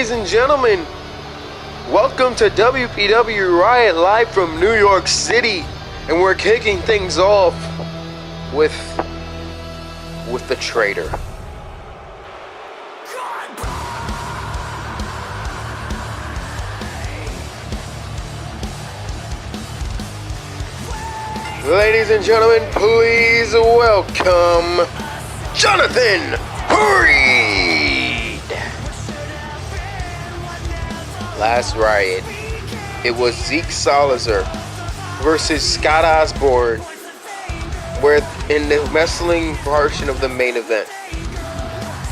ladies and gentlemen, welcome to WPW Riot live from New York City, and we're kicking things off with the traitor. Ladies and gentlemen, please welcome Johnathan Reid. Last Riot, it was Zeke Salizer versus Scott Osborne, where in the wrestling portion of the main event,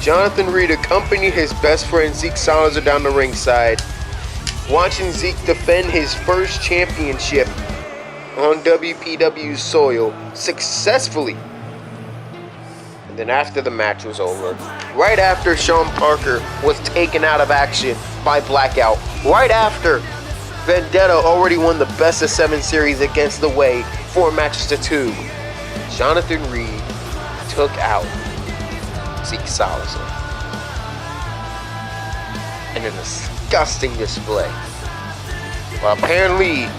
Johnathan Reid accompanied his best friend Zeke Salizer down the ringside, watching Zeke defend his first championship on WPW soil successfully. And then after the match was over, right after Sean Parker was taken out of action by Blackout, right after Vendetta already won the best of 7 series against The Way, 4 matches to 2, Johnathan Reid took out Zeke Salizer in a disgusting display. Well, apparently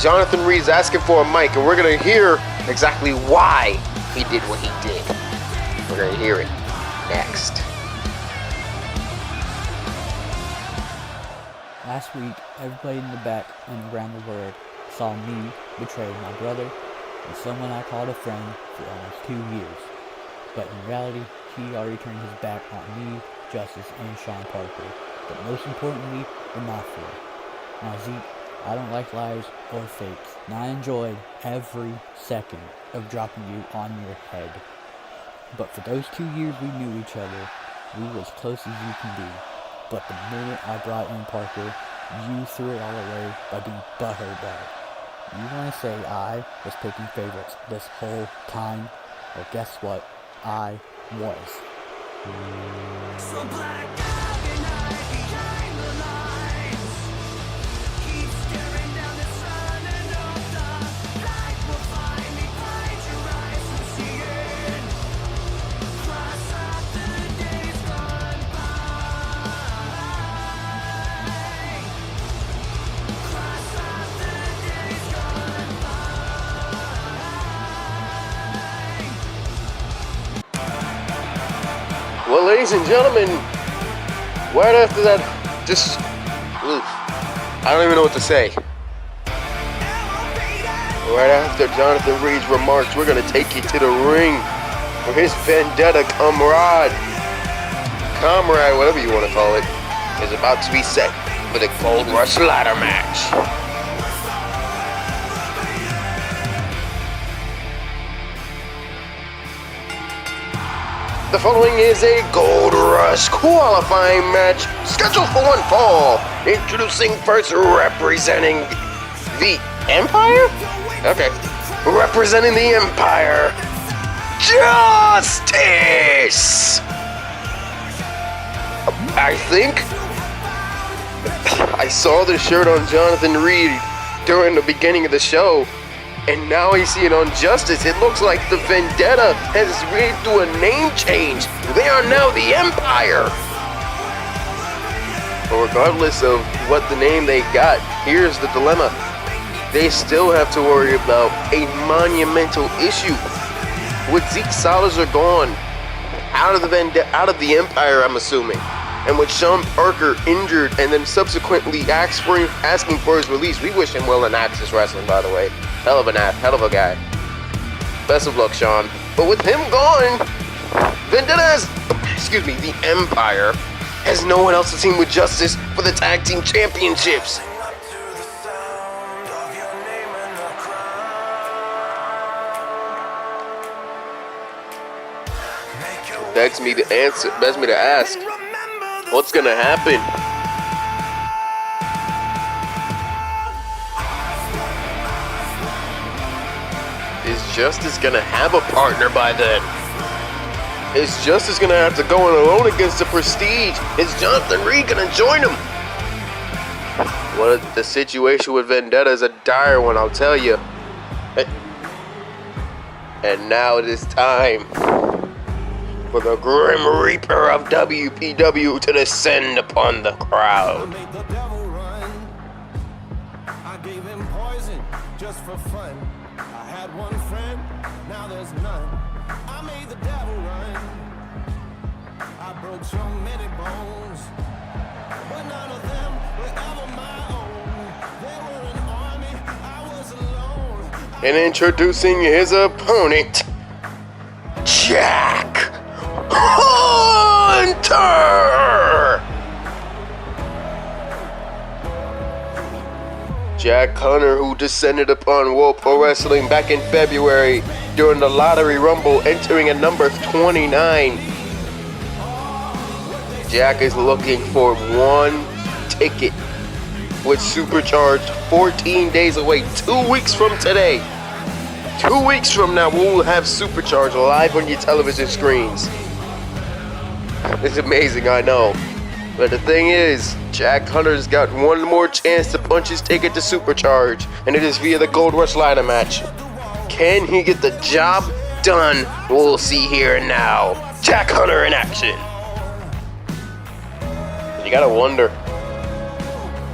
Johnathan Reid's asking for a mic, and we're gonna hear exactly why he did what he did. We're gonna hear it next. Last week, everybody in the back and around the world saw me betray my brother and someone I called a friend for almost 2 years. But in reality, he already turned his back on me, Justice, and Sean Parker. But most importantly, the Mafia. Now, Zeke, I don't like lies or fakes, and I enjoyed every second of dropping you on your head. But for those 2 years we knew each other, we were as close as you can be. But the minute I brought in Parker, you threw it all away by being butthurt about it. You want to say I was picking favorites this whole time? Well, guess what? I was. So black out the night behind the lines. Keep staring down the sun and all the light will find me. Find your eyes to see it. Cross off the days gone by. Cross off the days gone by. Well, ladies and gentlemen, right after that, I don't even know what to say. Right after Johnathan Reid's remarks, we're going to take you to the ring where his Vendetta comrade, whatever you want to call it, is about to be set for the Gold Rush ladder match. The following is a Gold Rush qualifying match scheduled for one fall. Introducing first, representing the Empire? Okay. Representing the Empire, Justice! I think I saw the shirt on Johnathan Reid during the beginning of the show, and now I see it on Justice. It looks like the Vendetta has made through a name change. They are now the Empire. But regardless of what the name they got, here's the dilemma. They still have to worry about a monumental issue. With Zeke Salizer gone, out of the Empire, I'm assuming, and with Sean Parker injured and then subsequently asking for his release. We wish him well in Access Wrestling, by the way. Hell of a guy. Best of luck, Sean. But with him gone, the Empire has no one else to team with Justice for the Tag Team Championships. Begs me to ask, what's gonna happen? Is Justice gonna have a partner by then? Is Justice gonna have to go in alone against the Prestige? Is Johnathan Reid gonna join him? Well, the situation with Vendetta is a dire one, I'll tell you. And now it is time for the Grim Reaper of WPW to descend upon the crowd. Made the devil run. I gave him poison just for fun. I had one friend, now there's none. I made the devil run. I broke so many bones, but none of them were ever my own. They were an army, I was alone. And introducing his opponent, Jack Hunter! Jack Hunter, who descended upon World Pro Wrestling back in February during the Lottery Rumble, entering at number 29. Jack is looking for one ticket with SuperCharged 14 days away, 2 weeks from today. 2 weeks from now, we'll have SuperCharged live on your television screens. It's amazing, I know. But the thing is, Jack Hunter's got one more chance to punch his ticket to SuperCharged, and it is via the Gold Rush ladder match. Can he get the job done? We'll see here and now. Jack Hunter in action. You gotta wonder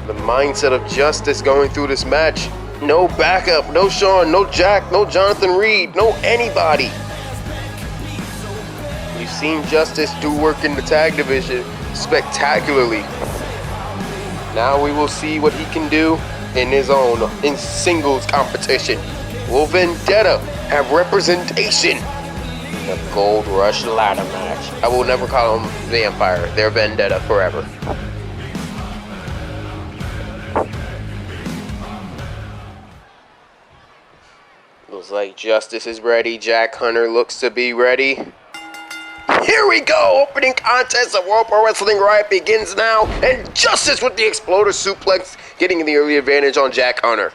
the mindset of Justice going through this match. No backup, no Sean, no Jack, no Johnathan Reid, no anybody. We've seen Justice do work in the tag division spectacularly. Now we will see what he can do in his own, in singles competition. Will Vendetta have representation in the Gold Rush ladder match? I will never call them Vampire. They're Vendetta forever. Looks like Justice is ready. Jack Hunter looks to be ready. Here we go! Opening contest of World Pro Wrestling Riot begins now, and Justice with the Exploder Suplex, getting the early advantage on Jack Hunter.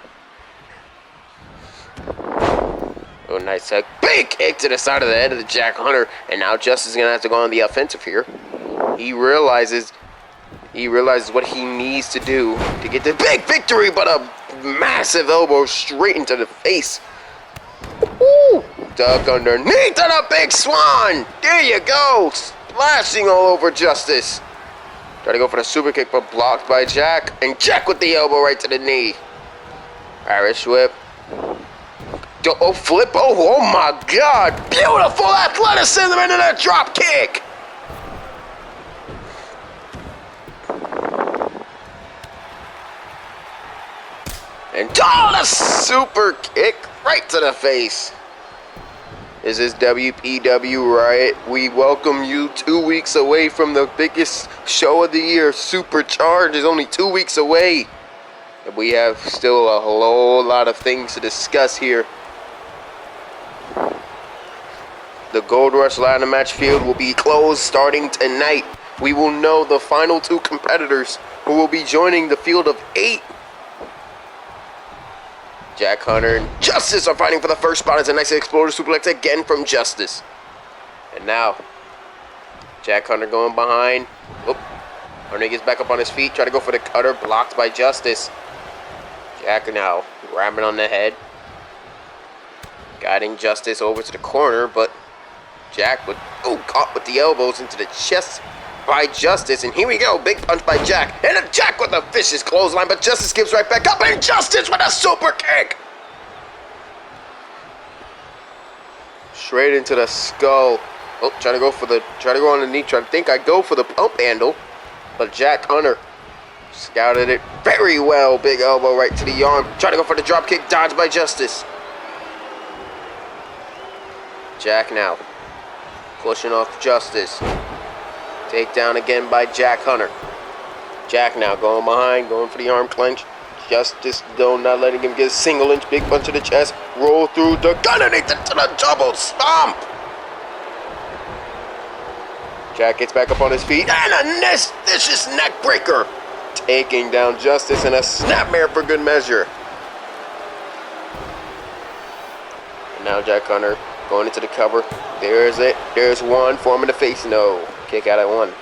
Oh, nice big kick to the side of the head of the Jack Hunter, and now Justice is gonna have to go on the offensive here. He realizes what he needs to do to get the big victory, but a massive elbow straight into the face. Woo! Duck underneath and a big swan! There you go! Splashing all over Justice. Try to go for the super kick, but blocked by Jack. And Jack with the elbow right to the knee. Irish whip. Oh, flip. Oh my God. Beautiful athleticism into that drop kick. And the super kick right to the face. This is WPW Riot. We welcome you 2 weeks away from the biggest show of the year. SuperCharged is only 2 weeks away. And we have still a whole lot of things to discuss here. The Gold Rush ladder match field will be closed starting tonight. We will know the final 2 competitors who will be joining the field of 8. Jack Hunter and Justice are fighting for the first spot as a nice Exploder Suplex again from Justice. And now, Jack Hunter going behind. Oop. Hunter gets back up on his feet, try to go for the cutter, blocked by Justice. Jack now grabbing on the head. Guiding Justice over to the corner, but Jack with, caught with the elbows into the chest by Justice, and here we go, big punch by Jack, and a Jack with a vicious clothesline, but Justice gives right back up, and Justice with a super kick! Straight into the skull. Oh, try to go on the knee, try to think I go for the pump handle, but Jack Hunter scouted it very well, big elbow right to the arm, trying to go for the drop kick, dodged by Justice. Jack now pushing off Justice. Takedown again by Jack Hunter. Jack now going behind, going for the arm clench. Justice though not letting him get a single inch big punch to the chest. Roll through the gun underneath to the double stomp. Jack gets back up on his feet and a vicious neck breaker. Taking down Justice and a snapmare for good measure. And now Jack Hunter going into the cover. There's it. There's one. Forming the face. No. Kick out at 1.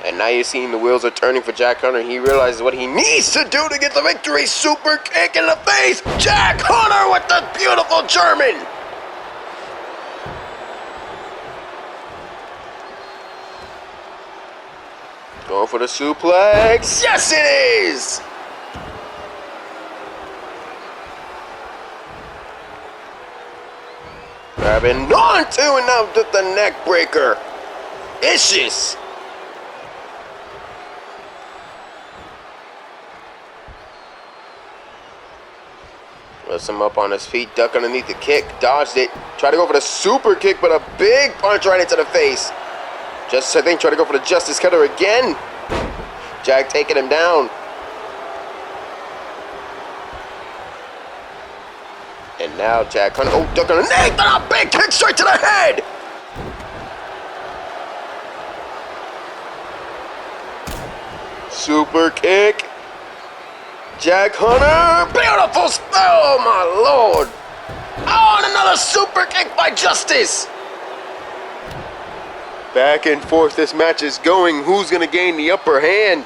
And now you're seeing the wheels are turning for Jack Hunter. He realizes what he needs to do to get the victory. Super kick in the face. Jack Hunter with the beautiful German. Going for the suplex. Yes, it is! Grabbing onto and out with the neck breaker. Vicious. Lifts him up on his feet, duck underneath the kick, dodged it. Tried to go for the super kick, but a big punch right into the face. Justice, I think, tried to go for the Justice Cutter again. Jack taking him down. And now Jack Hunter, oh, duck underneath, and a big kick straight to the head. Super kick. Jack Hunter, beautiful spell, oh my lord. Oh, and another super kick by Justice. Back and forth this match is going. Who's going to gain the upper hand?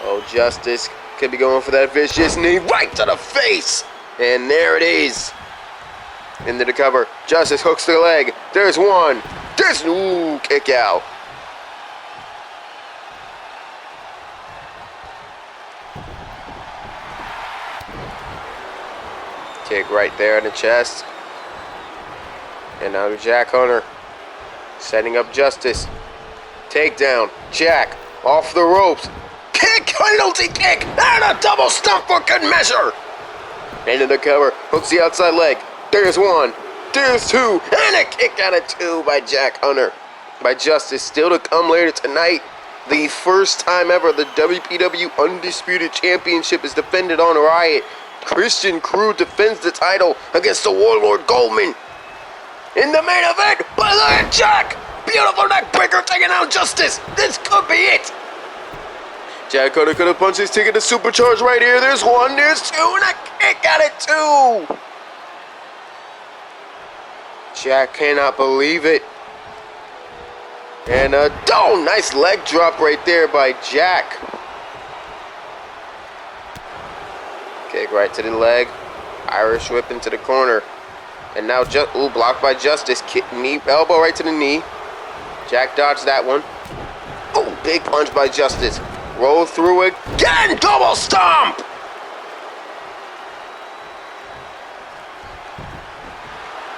Oh, Justice could be going for that vicious knee right to the face. And there it is. Into the cover. Justice hooks the leg. There's one. There's, ooh, kick out. Kick right there in the chest. And now Jack Hunter setting up Justice. Takedown. Jack off the ropes. Kick, penalty kick, and a double stomp for good measure. Into the cover. Hooks the outside leg. There's one. There's two. And a kick out of two by Jack Hunter. By Justice. Still to come later tonight. The first time ever the WPW Undisputed Championship is defended on Riot. Christian Crude defends the title against the Warlord Goldman. In the main event, but look at Jack! Beautiful neck breaker taking out Justice. This could be it. Jack Hunter could have punched his ticket to SuperCharged right here. There's one, there's two, and a kick at it too. Jack cannot believe it. And a nice leg drop right there by Jack. Kick right to the leg. Irish whip into the corner. And now blocked by Justice. Kick, knee, elbow right to the knee. Jack dodged that one. Oh, big punch by Justice. Roll through again. Double stomp.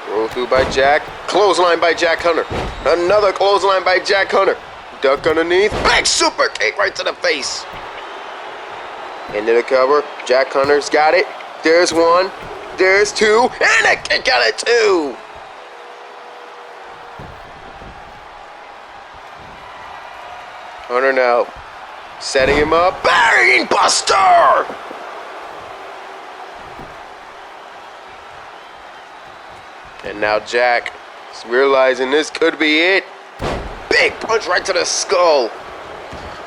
Roll through by Jack. Clothesline by Jack Hunter. Another clothesline by Jack Hunter. Duck underneath. Big super kick right to the face. Into the cover. Jack Hunter's got it. There's one. There's two. And a kick out of two. Hunter now. Setting him up. Bang! Buster! And now Jack is realizing this could be it. Big punch right to the skull.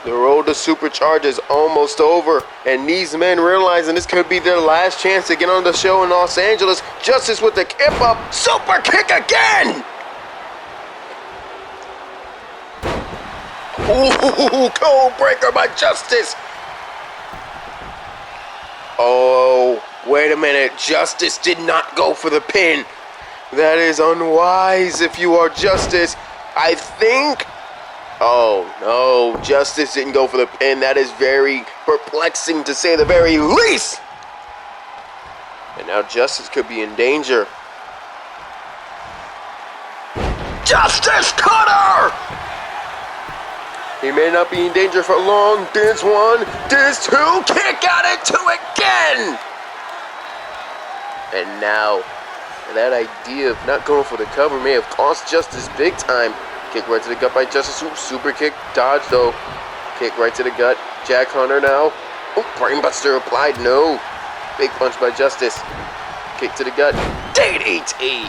The road to SuperCharged is almost over, and these men realizing this could be their last chance to get on the show in Los Angeles. Justice with the kip up, super kick again! Ooh, cold breaker by Justice. Oh, wait a minute, Justice did not go for the pin. That is unwise if you are Justice. I think... Oh, no, Justice didn't go for the pin. That is very perplexing to say the very least. And now Justice could be in danger. Justice Cutter! He may not be in danger for long. There's one, there's two, kick out it two again! And now, that idea of not going for the cover may have cost Justice big time. Kick right to the gut by Justice. Ooh, super kick. Dodge though. Kick right to the gut. Jack Hunter now. Oh, brainbuster applied. No. Big punch by Justice. Kick to the gut. DDT.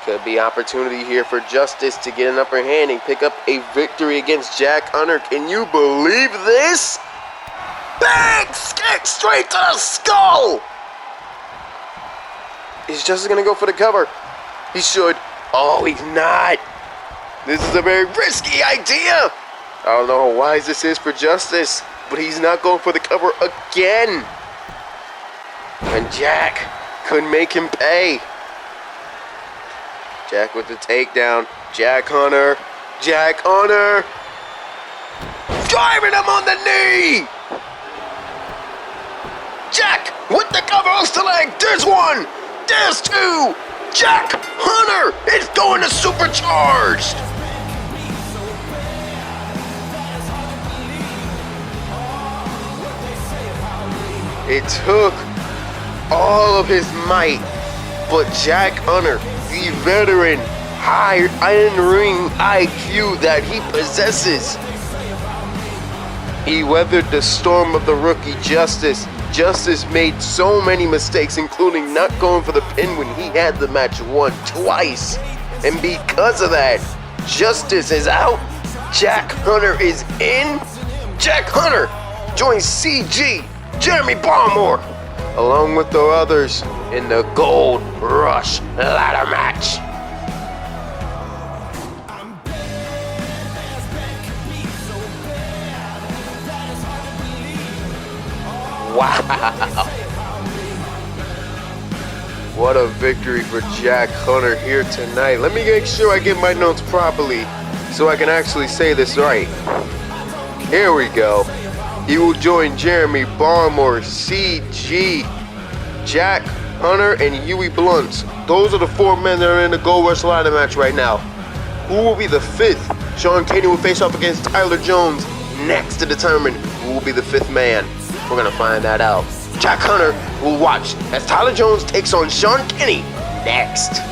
Could be opportunity here for Justice to get an upper hand and pick up a victory against Jack Hunter. Can you believe this? Big kick straight to the skull. Is Justice going to go for the cover? He should. Oh, he's not. This is a very risky idea. I don't know how wise this is for Justice, but he's not going for the cover again. And Jack could make him pay. Jack with the takedown. Jack Hunter. Jack Hunter. Driving him on the knee. Jack with the cover off the leg. There's one. There's two. Jack Hunter is going to SuperCharged. It took all of his might, but Jack Hunter, the veteran, high in-ring IQ that he possesses, he weathered the storm of the rookie Justice. Justice made so many mistakes, including not going for the pin when he had the match won twice. And because of that, Justice is out. Jack Hunter is in. Jack Hunter joins CG, Jeremy Barmore, along with the others in the Gold Rush ladder match. Wow. What a victory for Jack Hunter here tonight. Let me make sure I get my notes properly so I can actually say this right. Here we go. He will join Jeremy Barmore, CG, Jack Hunter, and Huey Blunt. Those are the four men that are in the Gold Rush ladder match right now. Who will be the fifth? Sean Caney will face off against Tyler Jones next to determine who will be the fifth man. We're gonna find that out. Jack Hunter will watch as Tyler Jones takes on Sean Caney next.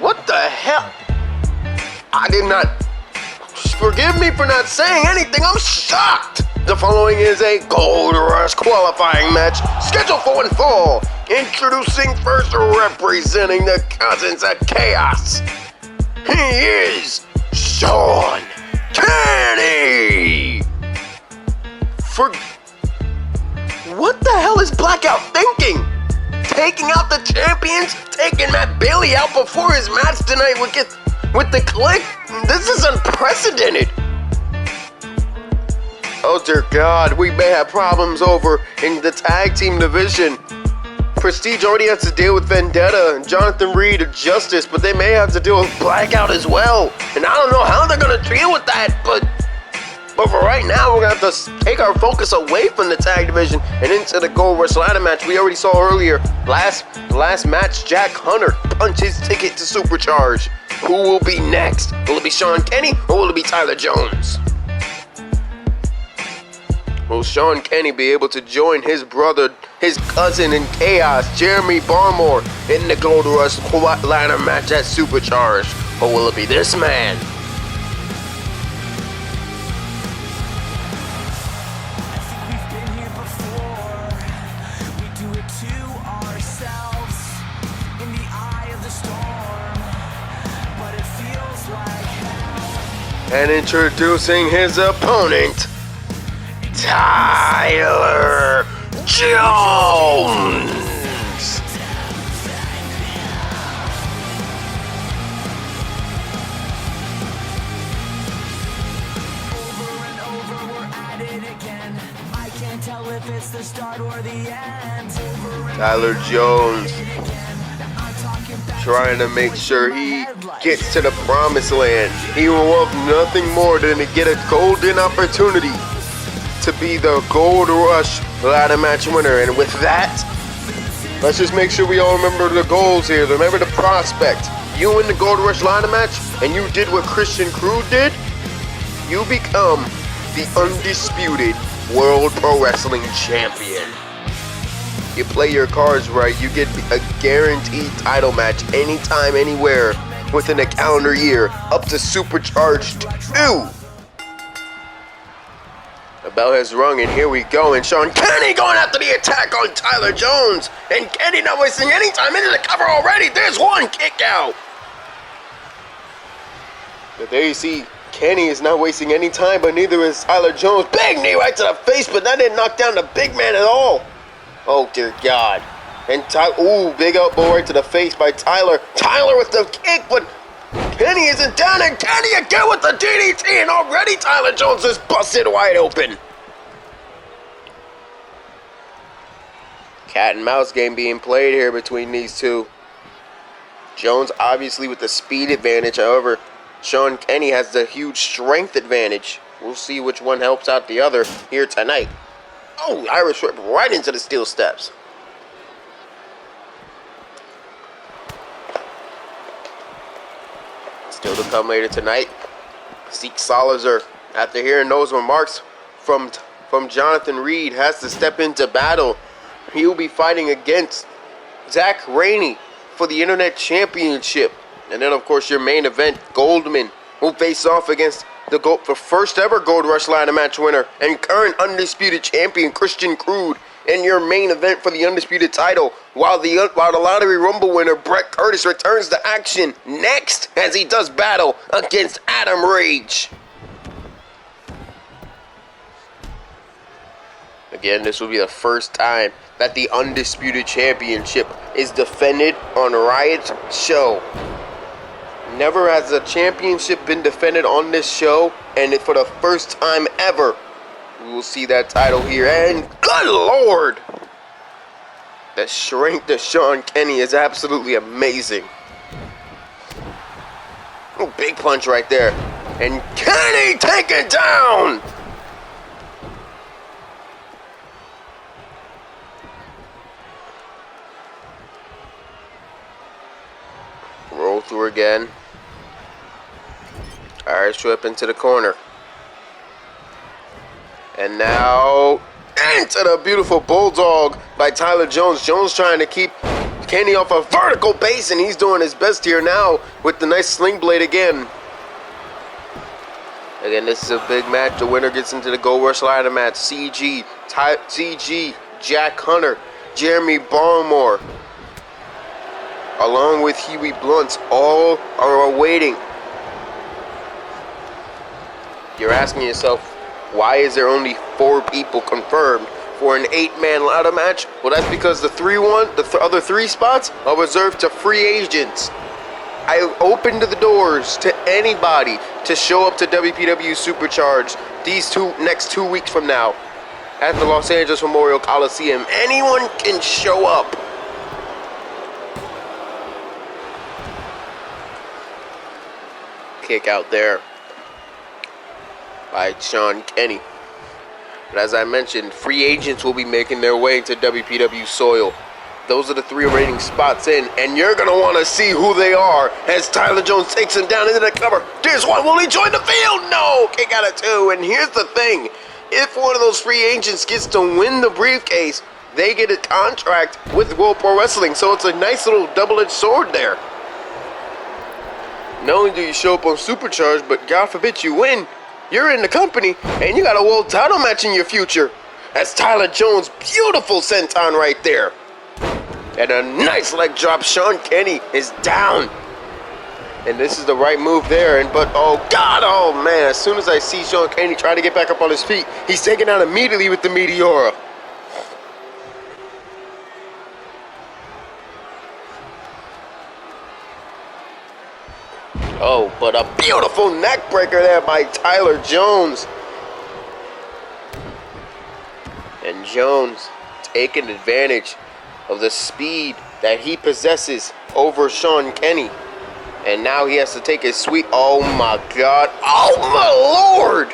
What the hell? I did not. Forgive me for not saying anything. I'm shocked. The following is a Gold Rush qualifying match scheduled for one fall. Introducing first, representing the Cousins of Chaos. He is Sean Caney. What the hell is Blackout thinking? Taking out the champions, taking Matt Bailey out before his match tonight with the Click. This is unprecedented. Oh dear God, we may have problems over in the tag team division. Prestige already has to deal with Vendetta and Johnathan Reid of Justice, but they may have to deal with Blackout as well. And I don't know how they're gonna deal with that, but for right now, we're gonna have to take our focus away from the tag division and into the Gold Rush ladder match. We already saw earlier, last match, Jack Hunter punched his ticket to SuperCharged. Who will be next? Will it be Sean Caney or will it be Tyler Jones? Will Sean Caney be able to join his brother, his cousin in Chaos, Jeremy Barmore, in the Gold Rush ladder match at SuperCharged? Or will it be this man? And introducing his opponent, Tyler Jones. Over and over, we're at it again. I can't tell if it's the start or the end. Tyler Jones trying to make sure he gets to the promised land. He will want nothing more than to get a golden opportunity to be the Gold Rush ladder match winner. And with that, let's just make sure we all remember the goals here. Remember the prospect. You win the Gold Rush ladder match and you did what Christian Crude did, you become the undisputed World Pro Wrestling Champion. You play your cards right, you get a guaranteed title match anytime, anywhere within a calendar year, up to SuperCharged 2. The bell has rung, and here we go. And Sean Caney going after the attack on Tyler Jones. And Caney not wasting any time into the cover already. There's one kick out. But there you see Kenny is not wasting any time, but neither is Tyler Jones. Big knee right to the face, but that didn't knock down the big man at all. Oh, dear God. And big elbow right to the face by Tyler. Tyler with the kick, but Kenny isn't down, and Kenny again with the DDT, and already Tyler Jones is busted wide open. Cat and mouse game being played here between these two. Jones obviously with the speed advantage, however, Sean Kenny has the huge strength advantage. We'll see which one helps out the other here tonight. Oh, Irish whip right into the steel steps. Still to come later tonight, Zeke Salizer, after hearing those remarks from Johnathan Reid, has to step into battle. He will be fighting against Zach Raney for the Internet Championship. And then, of course, your main event, Goldman, will face off against the first ever Gold Rush ladder match winner and current Undisputed Champion, Christian Crude, in your main event for the Undisputed title, while the Lottery Rumble winner, Brett Curtis, returns to action next as he does battle against Adam Rage. Again, this will be the first time that the Undisputed Championship is defended on Riot's show. Never has a championship been defended on this show, and for the first time ever, we will see that title here. And good Lord, the strength of Sean Kenny is absolutely amazing. Oh, big punch right there. And Kenny taken down. Roll through again. Irish whip into the corner. And now into the beautiful bulldog by Tyler Jones. Jones trying to keep Kenny off a vertical base, and he's doing his best here now with the nice sling blade again. Again, this is a big match. The winner gets into the Gold Rush ladder match. CG, Jack Hunter, Jeremy Barmore, along with Huey Blunt, all are awaiting. You're asking yourself, why is there only 4 people confirmed for an 8-man ladder match? Well, that's because the other 3 spots are reserved to free agents. I opened the doors to anybody to show up to WPW SuperCharged these next 2 weeks from now at the Los Angeles Memorial Coliseum. Anyone can show up. Kick out there by Sean Kenny. But as I mentioned, free agents will be making their way into WPW soil. Those are the 3 remaining spots in, and you're going to want to see who they are as Tyler Jones takes him down into the cover. There's one. Will he join the field? No. Kick out of 2. And here's the thing. If one of those free agents gets to win the briefcase, they get a contract with World Pro Wrestling. So it's a nice little double-edged sword there. Not only do you show up on SuperCharged, but God forbid you win, you're in the company, and you got a world title match in your future. That's Tyler Jones' beautiful senton right there. And a nice leg drop. Sean Kenny is down. And this is the right move there. But oh God, oh man, as soon as I see Sean Kenny trying to get back up on his feet, he's taken out immediately with the Meteora. Oh, but a beautiful neck breaker there by Tyler Jones. And Jones taking advantage of the speed that he possesses over Sean Kenny. And now he has to take his sweet, oh my God, oh my Lord.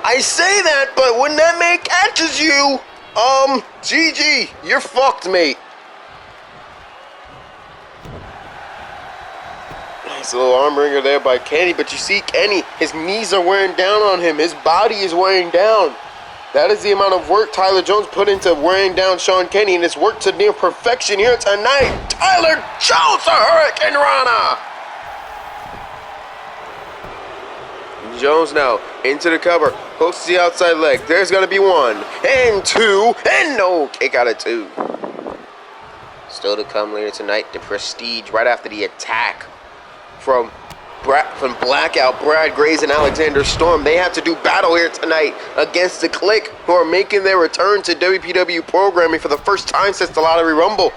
I say that, but when that man catches you, GG, you're fucked, mate. Nice little arm wringer there by Kenny, but you see Kenny, his knees are wearing down on him. His body is wearing down. That is the amount of work Tyler Jones put into wearing down Sean Kenny, and it's worked to near perfection here tonight. Tyler Jones, the Hurricane Rana. Jones now into the cover, hooks the outside leg. There's going to be 1 and 2, and no, kick out of 2. Still to come later tonight, the Prestige right after the attack from Blackout, Brad Graves, and Alexander Storm. They have to do battle here tonight against the Clique, who are making their return to WPW programming for the first time since the Lottery Rumble.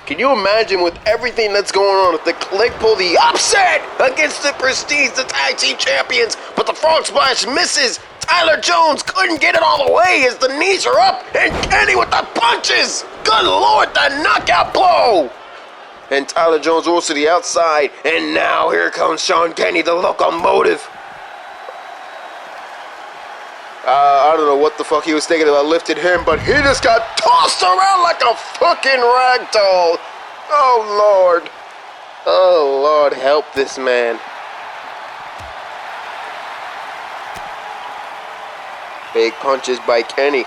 Can you imagine with everything that's going on if the Clique pull the upset against the Prestige, the tag team champions, but the Frog Splash misses? Tyler Jones couldn't get it all the way as the knees are up, and Kenny with the punches! Good Lord, the knockout blow! And Tyler Jones rolls to the outside, and now here comes Sean Kenny, the locomotive. I don't know what the fuck he was thinking about lifting him, but he just got tossed around like a fucking rag doll. Oh, Lord. Oh, Lord, help this man. Big punches by Kenny.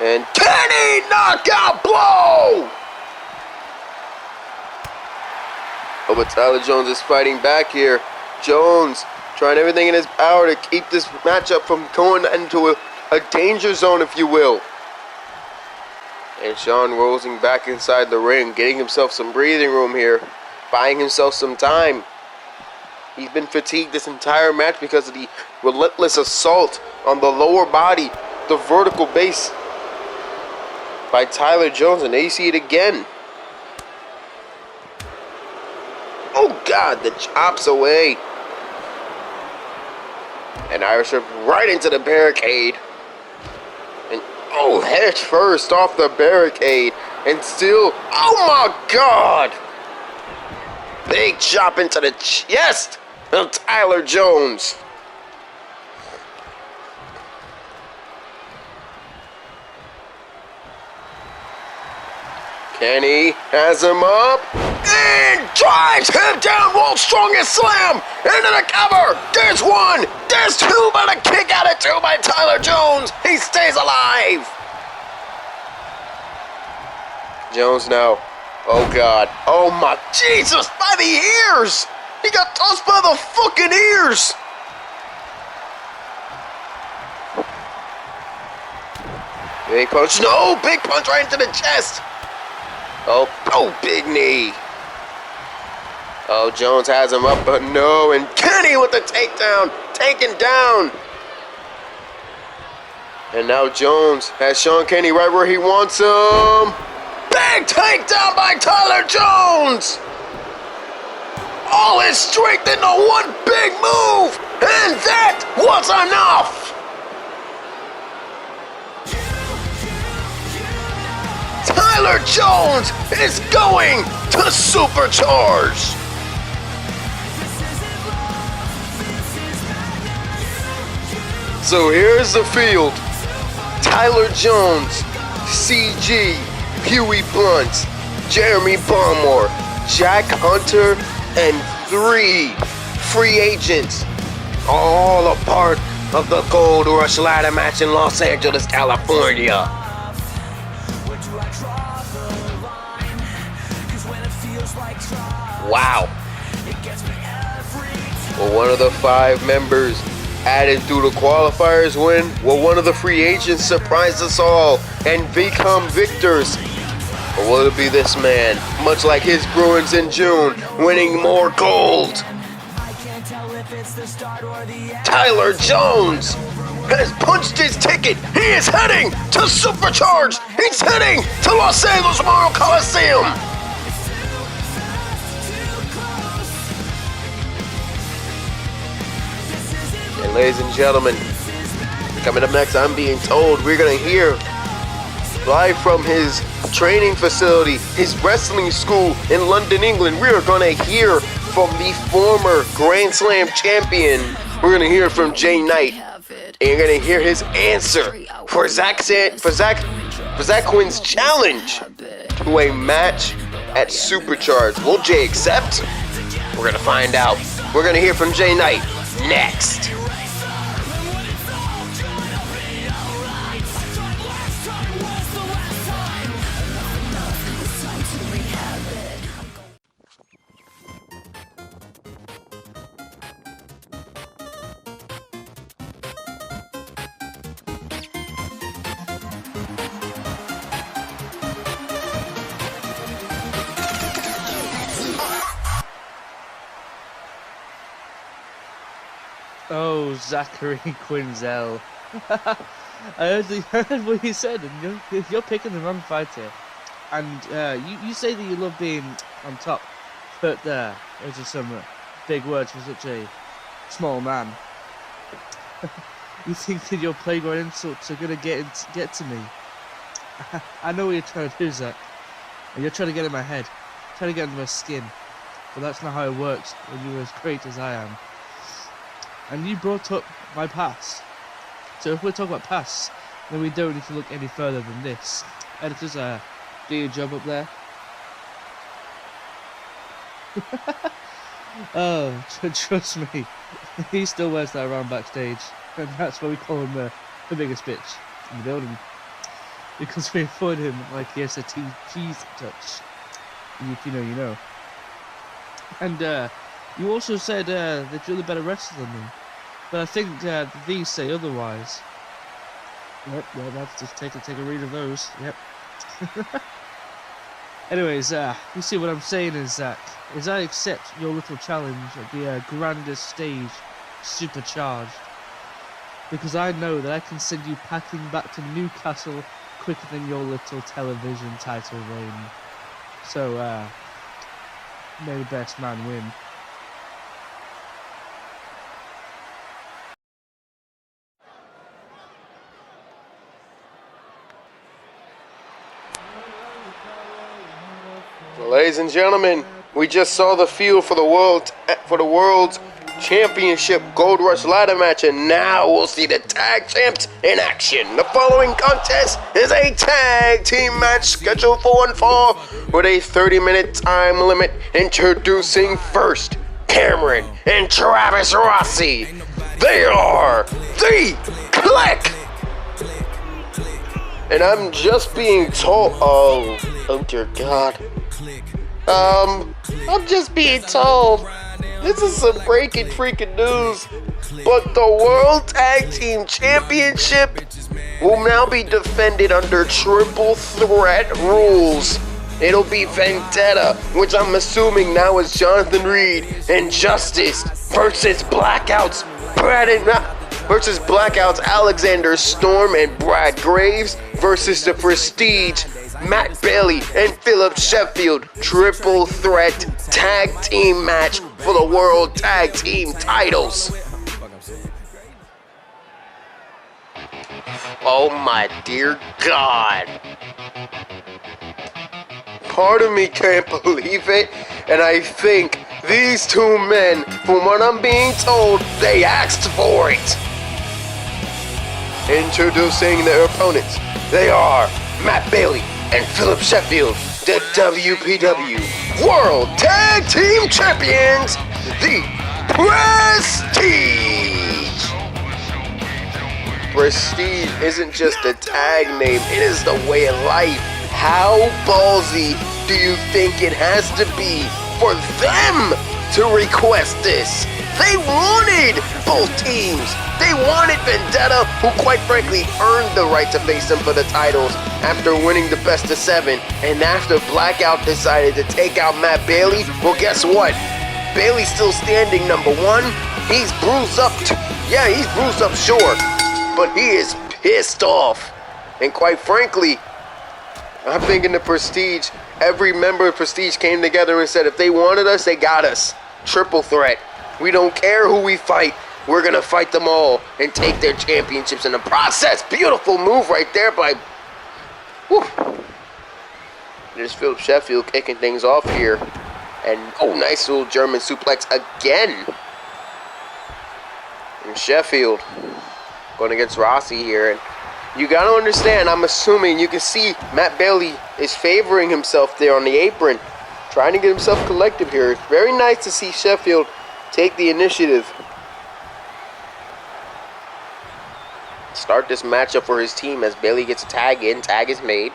And Kenny, knockout blow! Oh, but Tyler Jones is fighting back here. Jones trying everything in his power to keep this matchup from going into a danger zone, if you will. And Sean rolling back inside the ring, getting himself some breathing room here, buying himself some time. He's been fatigued this entire match because of the relentless assault on the lower body, the vertical base by Tyler Jones, and there you see it again. Oh God, the chops away. And Irish Whip right into the barricade. And oh, head first off the barricade. And still, oh my God. Big chop into the chest of Tyler Jones. Kenny has him up and drives him down. World's Strongest Slam into the cover. There's one, there's two, but a kick out of two by Tyler Jones. He stays alive. Jones now. Oh God. Oh my Jesus, by the ears. He got tossed by the fucking ears. Big punch. No, big punch right into the chest. Oh, big knee. Oh, Jones has him up, but no. And Kenny with the takedown, taken down. And now Jones has Sean Kenny right where he wants him. Big takedown by Tyler Jones. All his strength into one big move. And that was enough. Tyler Jones is going to SuperCharged. So here's the field. Tyler Jones, CG, Huey Blunt, Jeremy Barmore, Jack Hunter, and 3 free agents. All a part of the Gold Rush ladder match in Los Angeles, California. Wow. Well, one of the 5 members added through the qualifiers win. Well, one of the free agents surprised us all and become victors. Or will it be this man, much like his Bruins in June, winning more gold? Tyler Jones has punched his ticket. He is heading to SuperCharged. He's heading to Los Angeles Memorial Coliseum. And ladies and gentlemen, coming up next, I'm being told we're going to hear live from his training facility, his wrestling school in London, England. We are going to hear from the former Grand Slam champion. We're going to hear from Jay Knight. And you're going to hear his answer for Zach Quinn's challenge to a match at SuperCharged. Will Jay accept? We're going to find out. We're going to hear from Jay Knight next. Oh, Zachary Quinzel. I heard what you said, and you're picking the wrong fight here. And you say that you love being on top, but those are some big words for such a small man. You think that your playground insults are gonna get to me? I know what you're trying to do, Zach. You're trying to get in my head, trying to get under my skin. But that's not how it works when you're as great as I am. And you brought up my past. So if we're talking about past, then we don't need to look any further than this. Editors, do your job up there. Oh, trust me, he still wears that around backstage. And that's why we call him the biggest bitch in the building. Because we avoid him like he has a cheese touch. And if you know, you know. And you also said that you're the better wrestler than me. But I think these say otherwise. Yep, well, that's just take a read of those. Yep. Anyways, you see what I'm saying is, Zach, is I accept your little challenge at the grandest stage, SuperCharged. Because I know that I can send you packing back to Newcastle quicker than your little television title reign. So, may the best man win. Ladies and gentlemen, we just saw the field for the world's championship Gold Rush ladder match, and now we'll see the tag champs in action. The following contest is a tag team match scheduled for one fall with a 30-minute time limit. Introducing first, Cameron and Travis Rossi. They are the Click. And I'm just being told, oh dear God. I'm just being told, this is some breaking freaking news, but the World Tag Team Championship will now be defended under triple threat rules. It'll be Vendetta, which I'm assuming now is Johnathan Reid and Justice versus Blackouts Alexander Storm and Brad Graves versus the Prestige, Matt Bailey and Philip Sheffield. Triple threat tag team match for the World Tag Team titles. Oh my dear God. Part of me can't believe it, and I think these two men, from what I'm being told, they asked for it. Introducing their opponents, they are Matt Bailey and Philip Sheffield, the WPW World Tag Team Champions, the Prestige. Prestige isn't just a tag name, it is the way of life. How ballsy do you think it has to be for them to request this? They wanted both teams. They wanted Vendetta, who quite frankly earned the right to face them for the titles after winning the best of 7. And after Blackout decided to take out Matt Bailey, well, guess what? Bailey's still standing #1. He's bruised up. He's bruised up, sure. But he is pissed off. And quite frankly, I'm thinking the Prestige, every member of Prestige came together and said, if they wanted us, they got us. Triple threat. We don't care who we fight. We're going to fight them all and take their championships in the process. Beautiful move right there by... Whew. There's Philip Sheffield kicking things off here. And, oh, nice little German suplex again. And Sheffield going against Rossi here. And you got to understand, I'm assuming, you can see Matt Bailey is favoring himself there on the apron, trying to get himself collected here. It's very nice to see Sheffield take the initiative. Start this matchup for his team as Bailey gets a tag in. Tag is made.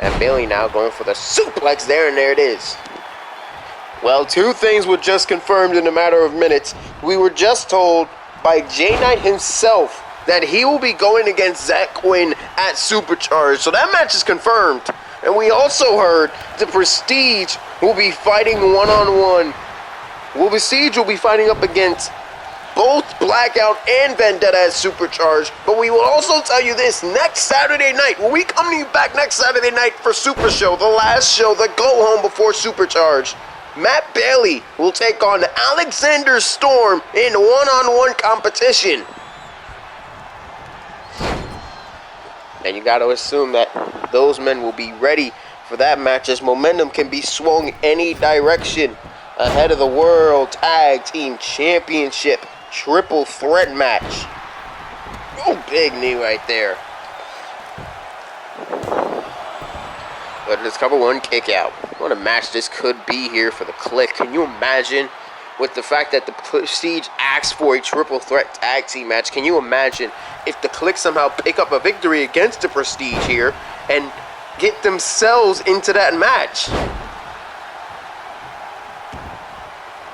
And Bailey now going for the suplex there, and there it is. Well, two things were just confirmed in a matter of minutes. We were just told by Jay Knight himself that he will be going against Zach Quinn at SuperCharged. So that match is confirmed. And we also heard the Prestige will be fighting one-on-one. Prestige will be fighting up against both Blackout and Vendetta as Supercharged. But we will also tell you this, next Saturday night, when we come to you back next Saturday night for Super Show, the last show, the go home before Supercharged, Matt Bailey will take on Alexander Storm in one-on-one competition. And you got to assume that those men will be ready for that match, as momentum can be swung any direction ahead of the World Tag Team Championship triple threat match. Oh, big knee right there. But let's cover one kick out. What a match this could be here for the Clique. Can you imagine, with the fact that the Prestige asked for a triple threat tag team match, can you imagine if the Clique somehow pick up a victory against the Prestige here and get themselves into that match?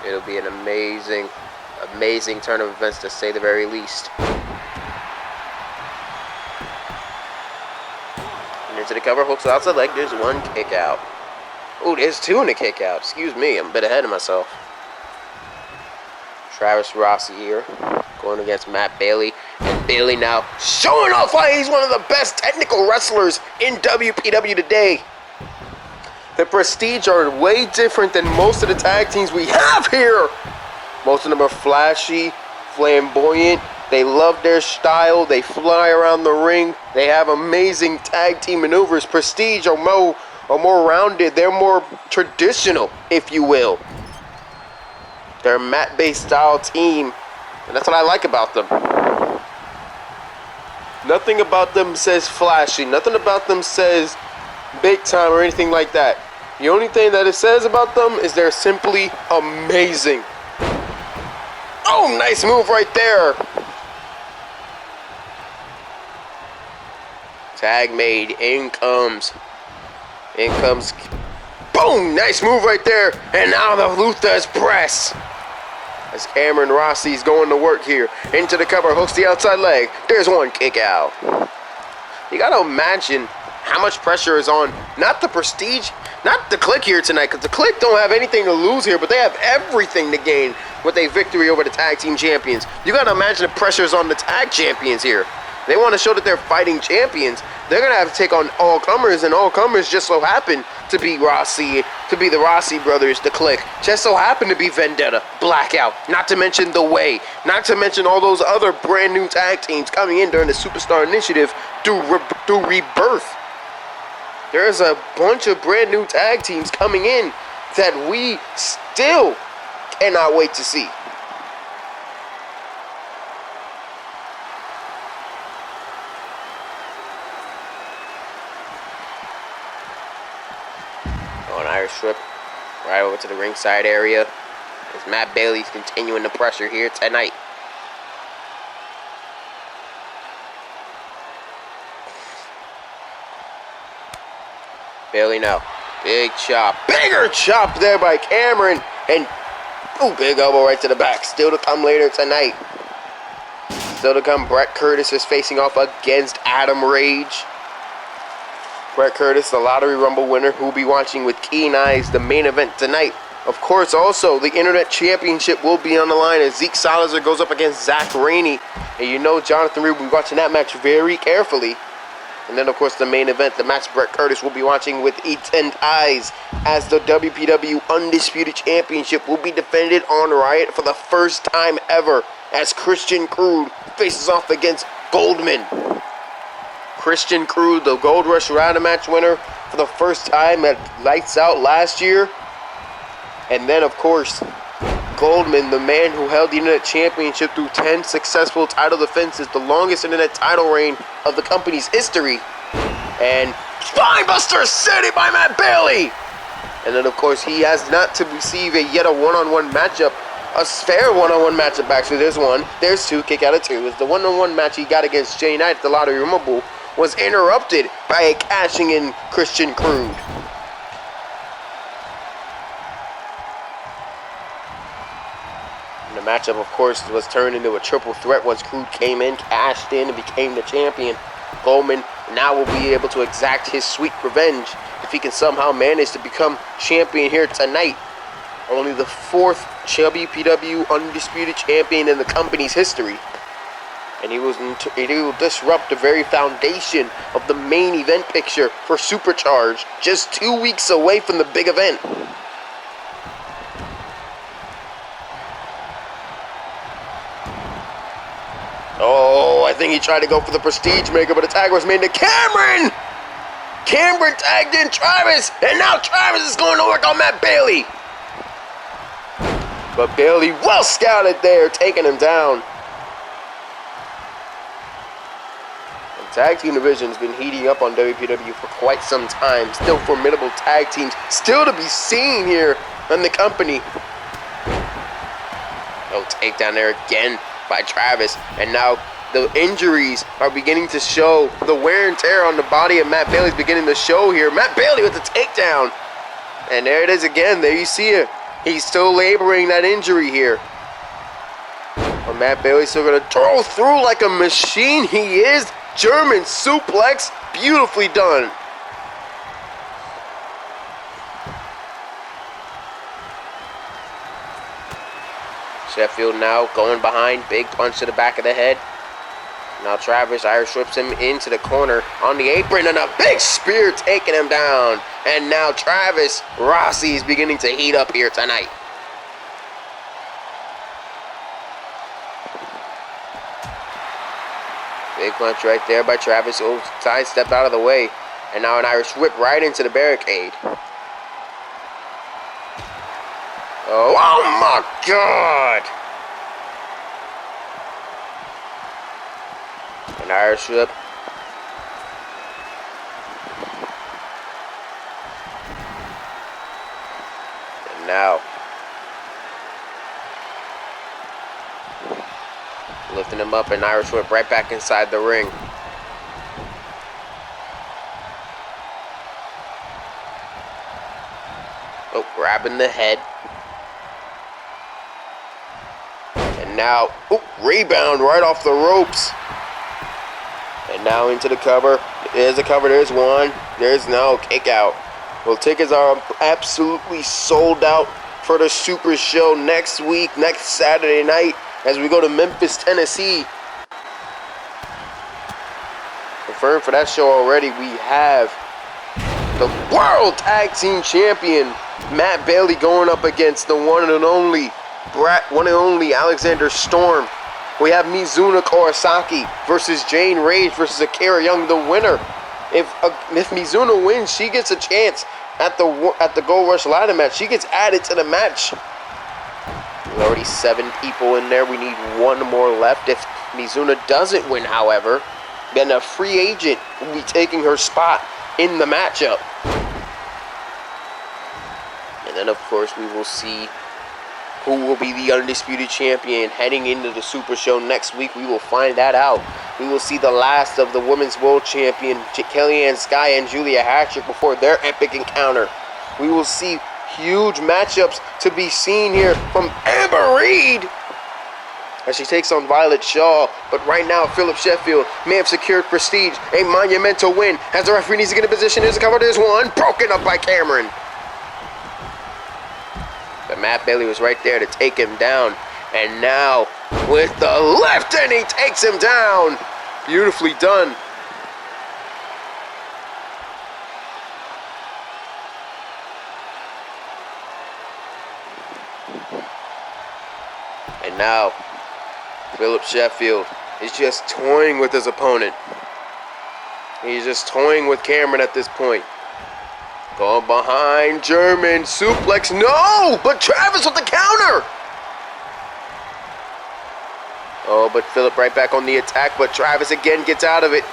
It'll be an amazing, amazing turn of events, to say the very least. And into the cover, hooks outside leg. There's one kick out. Oh, there's two in the kick out. Excuse me, I'm a bit ahead of myself. Travis Rossi here, going against Matt Bailey. And Bailey now showing off why he's one of the best technical wrestlers in WPW today. The Prestige are way different than most of the tag teams we have here. Most of them are flashy, flamboyant. They love their style. They fly around the ring. They have amazing tag team maneuvers. Prestige are more rounded. They're more traditional, if you will. They're a mat-based style team, and that's what I like about them. Nothing about them says flashy. Nothing about them says big time or anything like that. The only thing that it says about them is they're simply amazing. Oh, nice move right there. Tag made. In comes. Boom! Nice move right there. And now the Luther's press. As Cameron Rossi's going to work here. Into the cover. Hooks the outside leg. There's one kick out. You got to imagine how much pressure is on, not the Prestige, not the Clique here tonight, because the Clique don't have anything to lose here, but they have everything to gain with a victory over the tag team champions. You got to imagine the pressure is on the tag champions here. They want to show that they're fighting champions. They're going to have to take on all comers, and all comers just so happen to be Rossi, to be the Rossi brothers, the Clique. Just so happen to be Vendetta, Blackout, not to mention The Way, not to mention all those other brand new tag teams coming in during the Superstar Initiative through Rebirth. There's a bunch of brand new tag teams coming in that we still cannot wait to see. An Irish whip right over to the ringside area as Matt Bailey's continuing the pressure here tonight. Bailey now. Big chop. Bigger chop there by Cameron. And, ooh, big elbow right to the back. Still to come later tonight. Still to come, Brett Curtis is facing off against Adam Rage. Brett Curtis, the Lottery Rumble winner, who will be watching with keen eyes the main event tonight. Of course, also, the Internet Championship will be on the line as Zeke Salizer goes up against Zach Raney. And you know Johnathan Reid will be watching that match very carefully. And then, of course, the main event, the match Brett Curtis will be watching with intent eyes as the WPW Undisputed Championship will be defended on Riot for the first time ever as Christian Crude faces off against Goldman. Christian Crude, the Gold Rush Riot match winner for the first time at Lights Out last year. And then, of course, Goldman, the man who held the Internet Championship through 10 successful title defenses, the longest Internet title reign of the company's history. And Spinebuster City by Matt Bailey! And then, of course, he has not to receive yet a one-on-one matchup. A fair one-on-one matchup, actually. There's one. There's two. Kick out of two. It's the one-on-one match he got against Jay Knight at the Lottery Rumble was interrupted by a cashing in Christian Crude. And the matchup, of course, was turned into a triple threat once Crude came in, cashed in, and became the champion. Goldman now will be able to exact his sweet revenge if he can somehow manage to become champion here tonight. only the 4th WPW Undisputed Champion in the company's history. And he will disrupt the very foundation of the main event picture for SuperCharged, just 2 weeks away from the big event. Oh, I think he tried to go for the Prestige Maker, but the tag was made to Cameron! Cameron tagged in Travis, and now Travis is going to work on Matt Bailey. But Bailey well scouted there, taking him down. The tag team division has been heating up on WPW for quite some time. Still formidable tag teams, still to be seen here in the company. Oh, takedown there again by Travis, and now the injuries are beginning to show. The wear and tear on the body of Matt Bailey is beginning to show here. Matt Bailey with the takedown, and there it is again. There you see it. He's still laboring that injury here. But Matt Bailey's still gonna throw through like a machine. He is. German suplex, beautifully done. Sheffield now going behind, big punch to the back of the head. Now Travis Irish whips him into the corner on the apron, and a big spear taking him down. And now Travis Rossi is beginning to heat up here tonight. Big punch right there by Travis. Oh, side stepped out of the way. And now an Irish whip right into the barricade. Oh my God! An Irish whip. And now lifting him up, an Irish whip right back inside the ring. Oh, grabbing the head. And now, rebound right off the ropes. And now into the cover. There's the cover. There's one. There's no kick out. Well, tickets are absolutely sold out for the Super Show next week, next Saturday night, as we go to Memphis, Tennessee. Confirmed for that show already, we have the World Tag Team Champion, Matt Bailey, going up against the one and only Alexander Storm. We have Mizuna Kurosaki versus Jane Rage versus Akira Young, the winner. If Mizuna wins, she gets a chance at the Gold Rush ladder match. She gets added to the match. There's already 7 people in there. We need 1 more left. If Mizuna doesn't win, however, then a free agent will be taking her spot in the matchup. And then, of course, we will see who will be the Undisputed Champion heading into the Super Show next week. We will find that out. We will see the last of the Women's World Champion, Kellyanne Sky and Julia Hatcher, before their epic encounter. We will see huge matchups to be seen here from Amber Reid as she takes on Violet Shaw. But right now, Philip Sheffield may have secured prestige, a monumental win, as the referee needs to get in position. Here's a cover. There's one, broken up by Cameron. But Matt Bailey was right there to take him down. And now, with the left, and he takes him down. Beautifully done. And now, Philip Sheffield is just toying with his opponent. He's just toying with Cameron at this point. Going behind, German suplex, no! But Travis with the counter! Oh, but Philip right back on the attack, but Travis again gets out of it.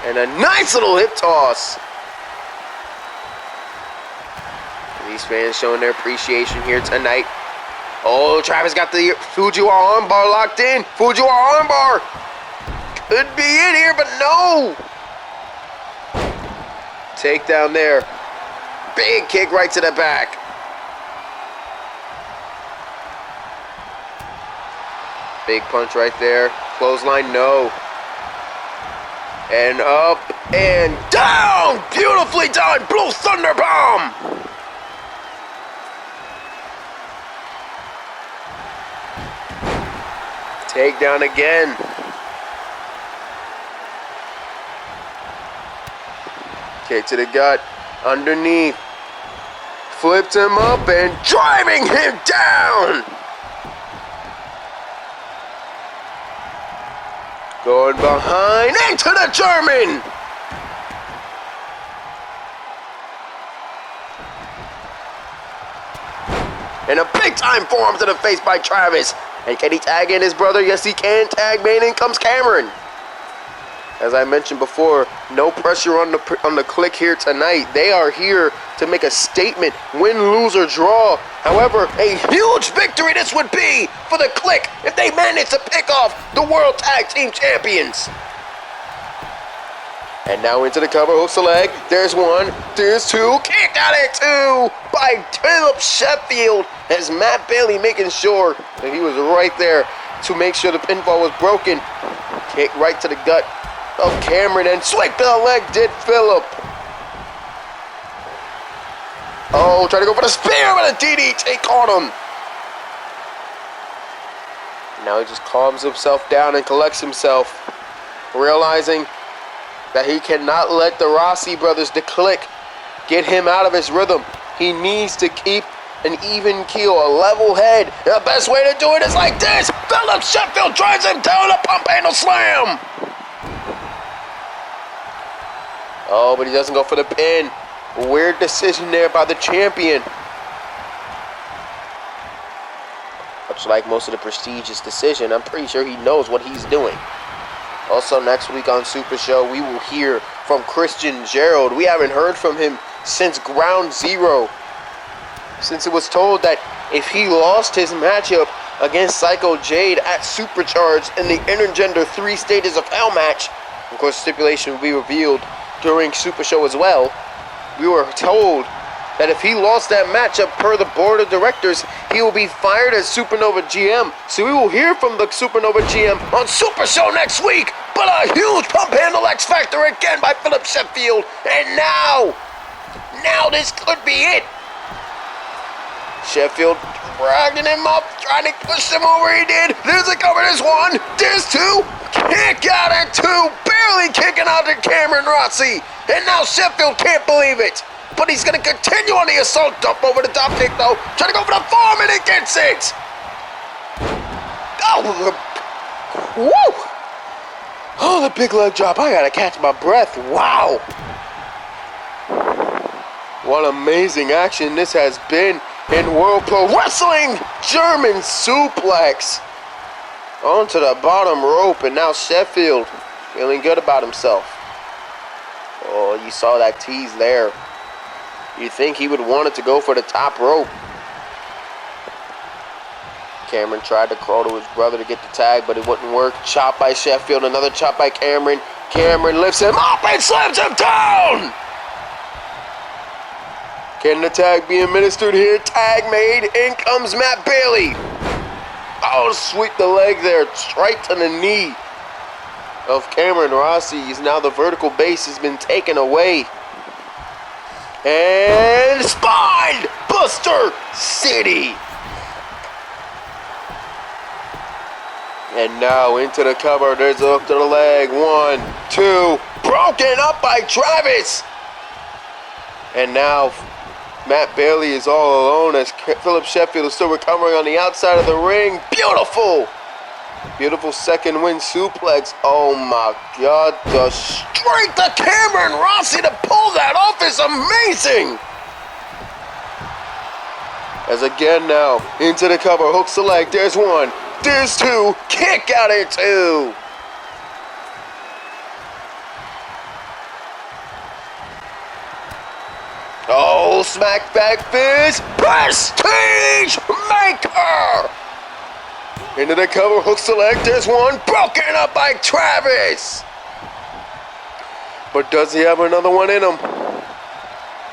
And a nice little hip toss. These fans showing their appreciation here tonight. Oh, Travis got the Fujiwara armbar locked in. Fujiwara armbar. Could be in here, but no. Takedown there. Big kick right to the back. Big punch right there. Clothesline, no. And up and down. Beautifully done. Blue Thunder Bomb. Takedown again. Kick to the gut. Underneath. Flipped him up and driving him down. Going behind into the German. And a big time forearm to the face by Travis. And can he tag in his brother? Yes, he can. Tag man, in comes Cameron. As I mentioned before, no pressure on the Click here tonight. They are here to make a statement, win, lose, or draw. However, a huge victory this would be for the Click if they manage to pick off the World Tag Team Champions. And now into the cover, hooks the leg. There's one, there's two, kicked out at two by Philip Sheffield, as Matt Bailey making sure that he was right there to make sure the pinfall was broken. Kick right to the gut of Cameron, and swipe to the leg did Philip. Oh, trying to go for the spear, but a DDT caught him. Now he just calms himself down and collects himself, realizing that he cannot let the Rossi brothers, the Click, get him out of his rhythm. He needs to keep an even keel, a level head. The best way to do it is like this. Philip Sheffield drives him down, a pump handle slam. Oh, but he doesn't go for the pin. Weird decision there by the champion. Much like most of the prestigious decision, I'm pretty sure he knows what he's doing. Also, next week on Super Show, we will hear from Christian Gerald. We haven't heard from him since Ground Zero, since it was told that if he lost his matchup against Psycho Jade at SuperCharged in the Intergender 3 Stages of Hell match, of course, stipulation will be revealed during Super Show as well. We were told that if he lost that matchup per the board of directors, he will be fired as Supernova GM. So we will hear from the Supernova GM on Super Show next week. But a huge pump handle X Factor again by Philip Sheffield. And now this could be it. Sheffield dragging him up, trying to push him over. He did. There's a cover. There's one. There's two. Kick out at two. Barely kicking out to Cameron Rossi. And now Sheffield can't believe it. But he's going to continue on the assault dump over the top kick, though. Trying to go for the form, and he gets it. Oh, the big leg drop. I got to catch my breath. Wow. What amazing action this has been in World Pro Wrestling. German suplex onto the bottom rope, and now Sheffield feeling good about himself. Oh, you saw that tease there. You'd think he would want it to go for the top rope. Cameron tried to crawl to his brother to get the tag, but it wouldn't work. Chop by Sheffield, another chop by Cameron. Cameron lifts him up and slams him down! Can the tag be administered here? Tag made. In comes Matt Bailey. Oh, sweep the leg there. Straight to the knee of Cameron Rossi. Now the vertical base has been taken away. And Spine Buster City. And now into the cover. There's a hook to the leg. 1, 2. Broken up by Travis. And now Matt Bailey is all alone as Philip Sheffield is still recovering on the outside of the ring. Beautiful. Beautiful second win suplex. Oh my God. The strength of Cameron Rossi to pull that off is amazing. As again now, into the cover, hooks the leg. There's one, there's two, kick out at two. Oh, smack back fist, Prestige Maker. Into the cover, hooks the leg, there's one, broken up by Travis. But does he have another one in him?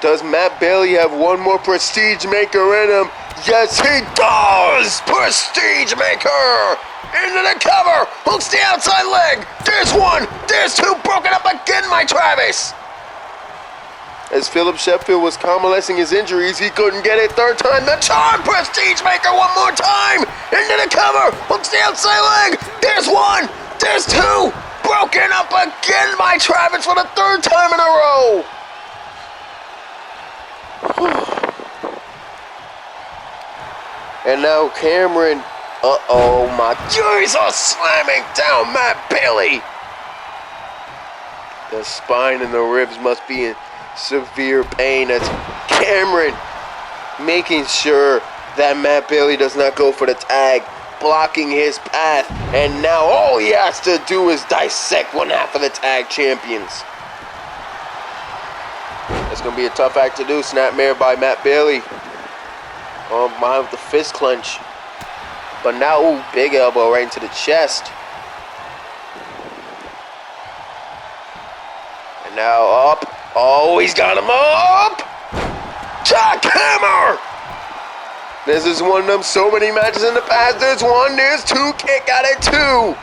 Does Matt Bailey have one more Prestige Maker in him? Yes, he does! Prestige Maker! Into the cover, hooks the outside leg, there's one, there's two, broken up again by Travis. As Philip Sheffield was convalescing his injuries, he couldn't get it. Third time, the charm. Prestige Maker one more time. Into the cover. Hooks the outside leg. There's one. There's two. Broken up again by Travis for the third time in a row. And now Cameron. Uh-oh, my Jesus, slamming down Matt Bailey. The spine and the ribs must be in severe pain as Cameron making sure that Matt Bailey does not go for the tag, blocking his path, and now all he has to do is dissect one half of the tag champions. It's going to be a tough act to do. Snapmare by Matt Bailey. Oh, my, with the fist clench. But now, ooh, big elbow right into the chest. And now up. Oh, he's got him up. Jackhammer. This is one of them so many matches in the past. There's one, there's two, kick out at two.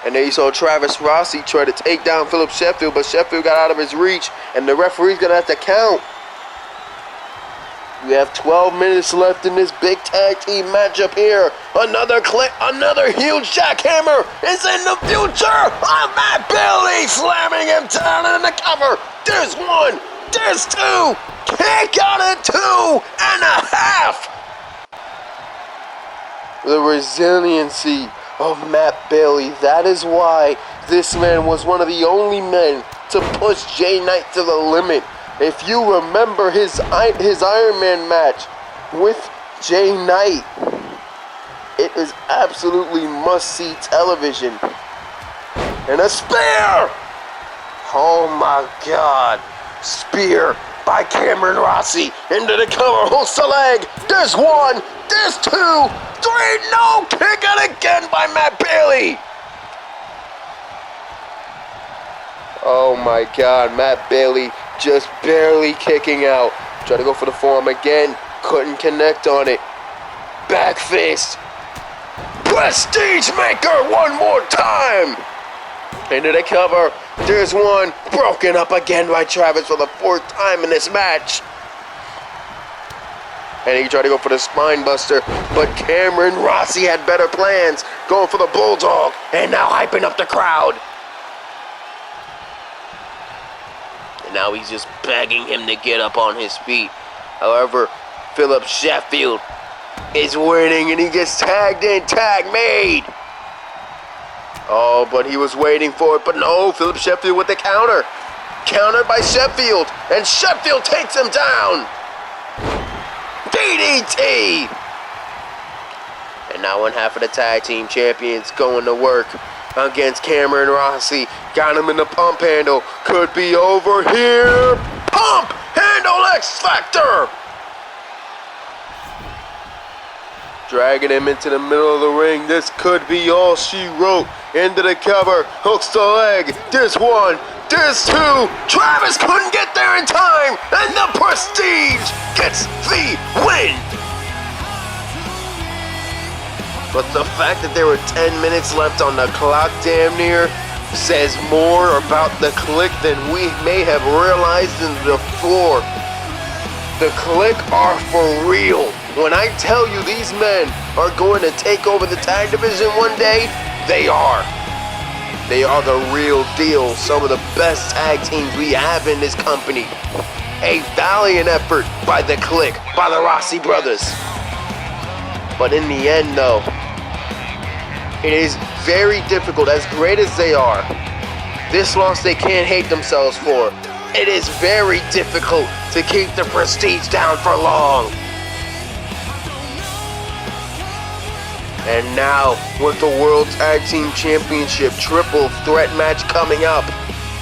And then you saw Travis Rossi try to take down Philip Sheffield, but Sheffield got out of his reach, and the referee's gonna have to count. We have 12 minutes left in this big tag team matchup here. Another click, another huge jackhammer is in the future of Matt Bailey, slamming him down in the cover. There's one, there's two, kick out at 2.5. The resiliency of Matt Bailey. That is why this man was one of the only men to push Jay Knight to the limit. If you remember his Iron Man match with Jay Knight, it is absolutely must-see television. And a spear! Oh my God. Spear by Cameron Rossi into the cover, hooks the leg. There's one, there's two, three, no, kick out again by Matt Bailey. Oh my God, Matt Bailey just barely kicking out. Try to go for the forearm again, couldn't connect on it. Back fist. Prestige Maker one more time. Into the cover, there's one, broken up again by Travis for the fourth time in this match. And he tried to go for the spine buster, but Cameron Rossi had better plans, going for the bulldog, and now hyping up the crowd. And now he's just begging him to get up on his feet. However, Philip Sheffield is winning, and he gets tagged in, tag made. Oh, but he was waiting for it, but no, Philip Sheffield with the counter. Countered by Sheffield, and Sheffield takes him down. DDT! And now one half of the tag team champions going to work against Cameron Rossi. Got him in the pump handle. Could be over here. Pump handle X Factor! Dragging him into the middle of the ring. This could be all she wrote. Into the cover. Hooks the leg. There's one. There's two. Travis couldn't get there in time. And the Prestige gets the win. But the fact that there were 10 minutes left on the clock damn near says more about the Click than we may have realized before. The Click are for real. When I tell you these men are going to take over the tag division one day, they are. They are the real deal. Some of the best tag teams we have in this company. A valiant effort by the Click, by the Rossi brothers. But in the end, though, it is very difficult, as great as they are. This loss they can't hate themselves for. It is very difficult to keep the Prestige down for long. And now, with the World Tag Team Championship Triple Threat match coming up,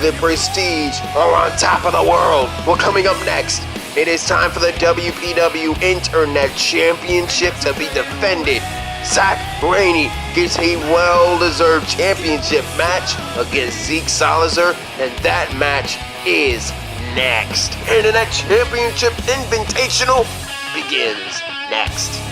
the Prestige are on top of the world. Well, coming up next, it is time for the WPW Internet Championship to be defended. Zach Raney gets a well-deserved championship match against Zeke Salizer, and that match is next. Internet Championship Invitational begins next.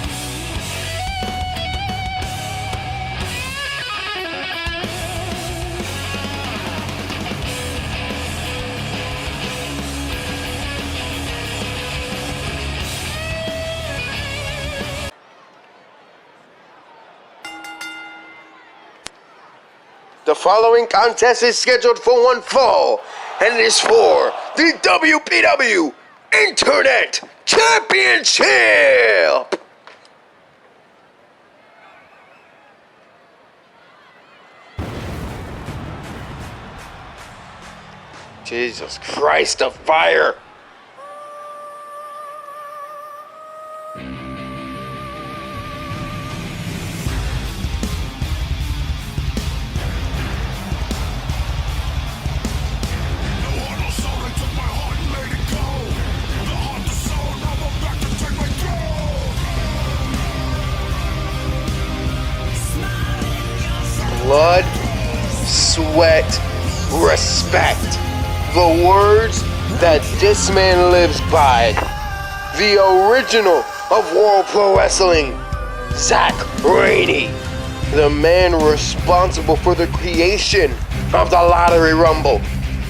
following contest is scheduled for one fall, and it is for the WPW Internet Championship! Jesus Christ, the fire! Blood, sweat, respect. The words that this man lives by. The original of World Pro Wrestling, Zach Raney. The man responsible for the creation of the Lottery Rumble.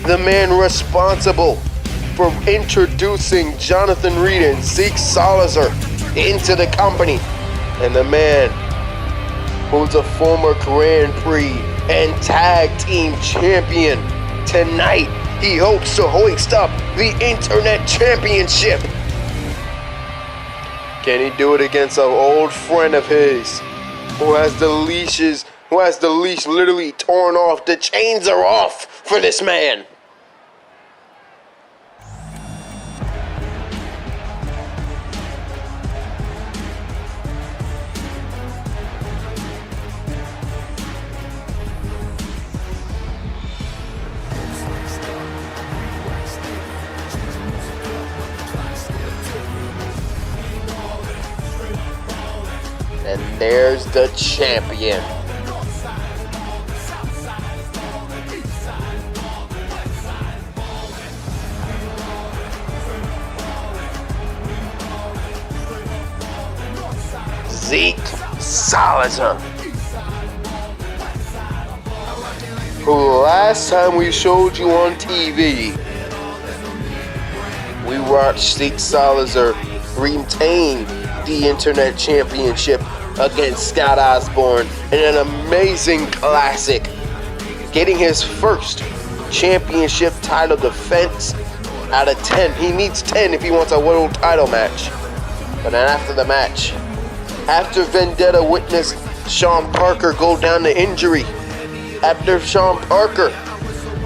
The man responsible for introducing Johnathan Reid and Zeke Salizer into the company. And the man who's a former Grand Prix and Tag Team Champion. Tonight, he hopes to hoist up the Internet Championship. Can he do it against an old friend of his who has the leash literally torn off? The chains are off for this man. And there's the champion. Zeke Salizer, who last time we showed you on TV, we watched Zeke Salizer retain the Internet Championship against Scott Osborne in an amazing classic, getting his first championship title defense out of 10. He needs 10 if he wants a world title match. But then after the match, after Vendetta witnessed Sean Parker go down to injury, after Sean Parker,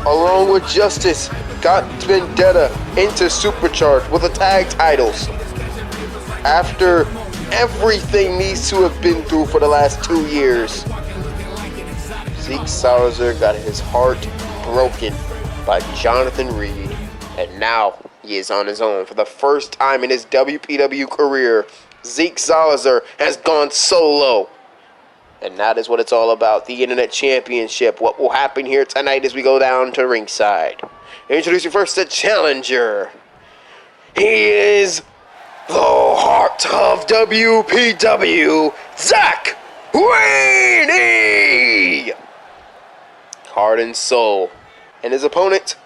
along with Justice, got Vendetta into SuperCharged with the tag titles, after everything needs to have been through for the last 2 years, Zeke Salizer got his heart broken by Johnathan Reid, and now he is on his own. For the first time in his WPW career, Zeke Salizer has gone solo. And that is what it's all about, the Internet Championship. What will happen here tonight as we go down to ringside? Introducing first the challenger. He is the heart of WPW, Zach Raney! Heart and soul. And his opponent,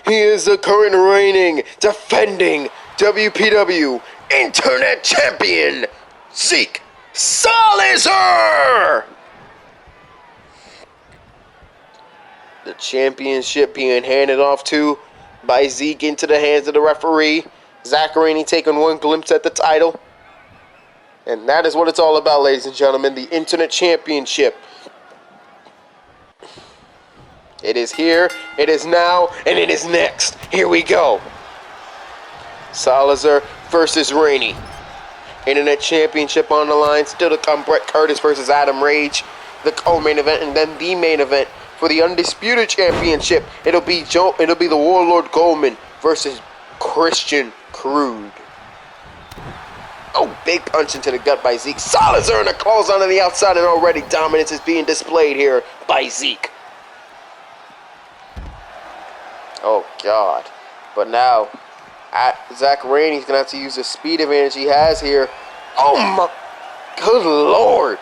he is the current reigning, defending WPW Internet Champion, Zeke Salizer! The championship being handed off to by Zeke into the hands of the referee. Zach Raney taking one glimpse at the title. And that is what it's all about, ladies and gentlemen. The Internet Championship. It is here, it is now, and it is next. Here we go. Salizer versus Raney. Internet Championship on the line. Still to come, Bret Curtis versus Adam Rage. The co-main event, and then the main event for the Undisputed Championship. It'll be the Warlord Goldman versus Christian Crude. Oh, big punch into the gut by Zeke Salizer, and a close on the outside, and already dominance is being displayed here by Zeke. Oh, God. But now, Zach Raney's going to have to use the speed advantage he has here. Oh, my good Lord.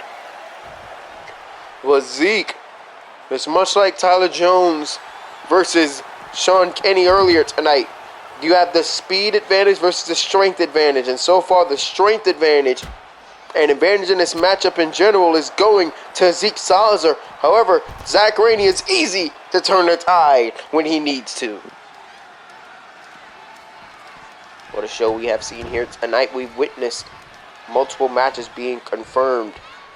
Well, Zeke, it's much like Tyler Jones versus Sean Kenny earlier tonight. You have the speed advantage versus the strength advantage. And so far, the strength advantage and advantage in this matchup in general is going to Zeke Salizer. However, Zach Raney is easy to turn the tide when he needs to. What a show we have seen here tonight. We've witnessed multiple matches being confirmed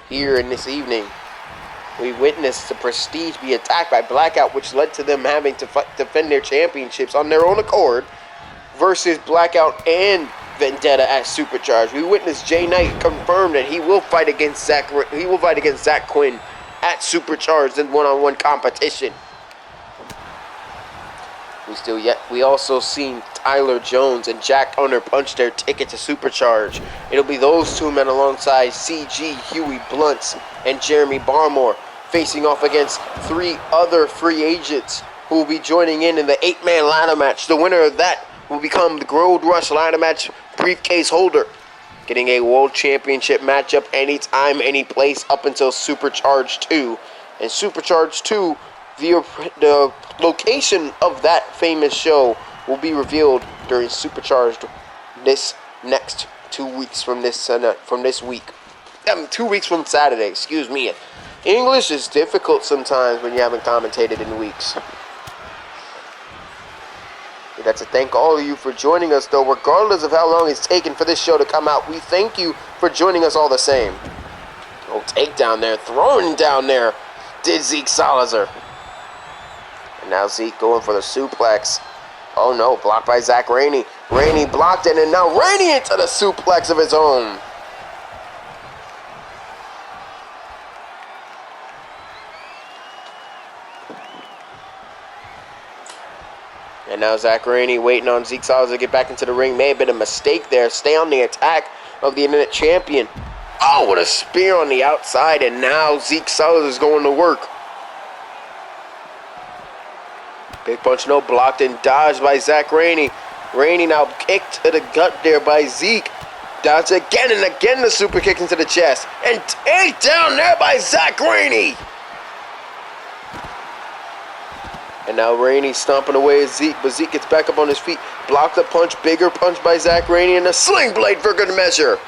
here in this evening. We witnessed the Prestige be attacked by Blackout, which led to them having to defend their championships on their own accord versus Blackout and Vendetta at SuperCharged. We witnessed Jay Knight confirm that he will fight against Zach Quinn at SuperCharged in one-on-one competition. We also seen Tyler Jones and Jack Hunter punch their ticket to SuperCharged. It'll be those two men alongside CG, Huey Blunts, and Jeremy Barmore facing off against 3 other free agents who will be joining in the 8-man ladder match. The winner of that will become the Gold Rush ladder match briefcase holder, getting a World Championship matchup anytime, any place up until SuperCharged 2. And SuperCharged 2, the location of that famous show will be revealed during SuperCharged this next 2 weeks from this week. 2 weeks from Saturday, excuse me. English is difficult sometimes when you haven't commentated in weeks. We'd like to thank all of you for joining us, though, regardless of how long it's taken for this show to come out. We thank you for joining us all the same. Oh, takedown there, throwing down there, did Zeke Salizer. And now Zeke going for the suplex. Oh no, blocked by Zach Raney. Raney blocked it, and now Raney into the suplex of his own. And now Zach Raney waiting on Zeke Salizer to get back into the ring. May have been a mistake there. Stay on the attack of the Internet Champion. Oh, what a spear on the outside. And now Zeke Salizer is going to work. Big punch, no, blocked and dodged by Zach Raney. Raney now kicked to the gut there by Zeke. Dodged again and again, the super kick into the chest. And take down there by Zach Raney. And now Raney stomping away at Zeke, but Zeke gets back up on his feet. Blocked the punch, bigger punch by Zach Raney, and a sling blade for good measure.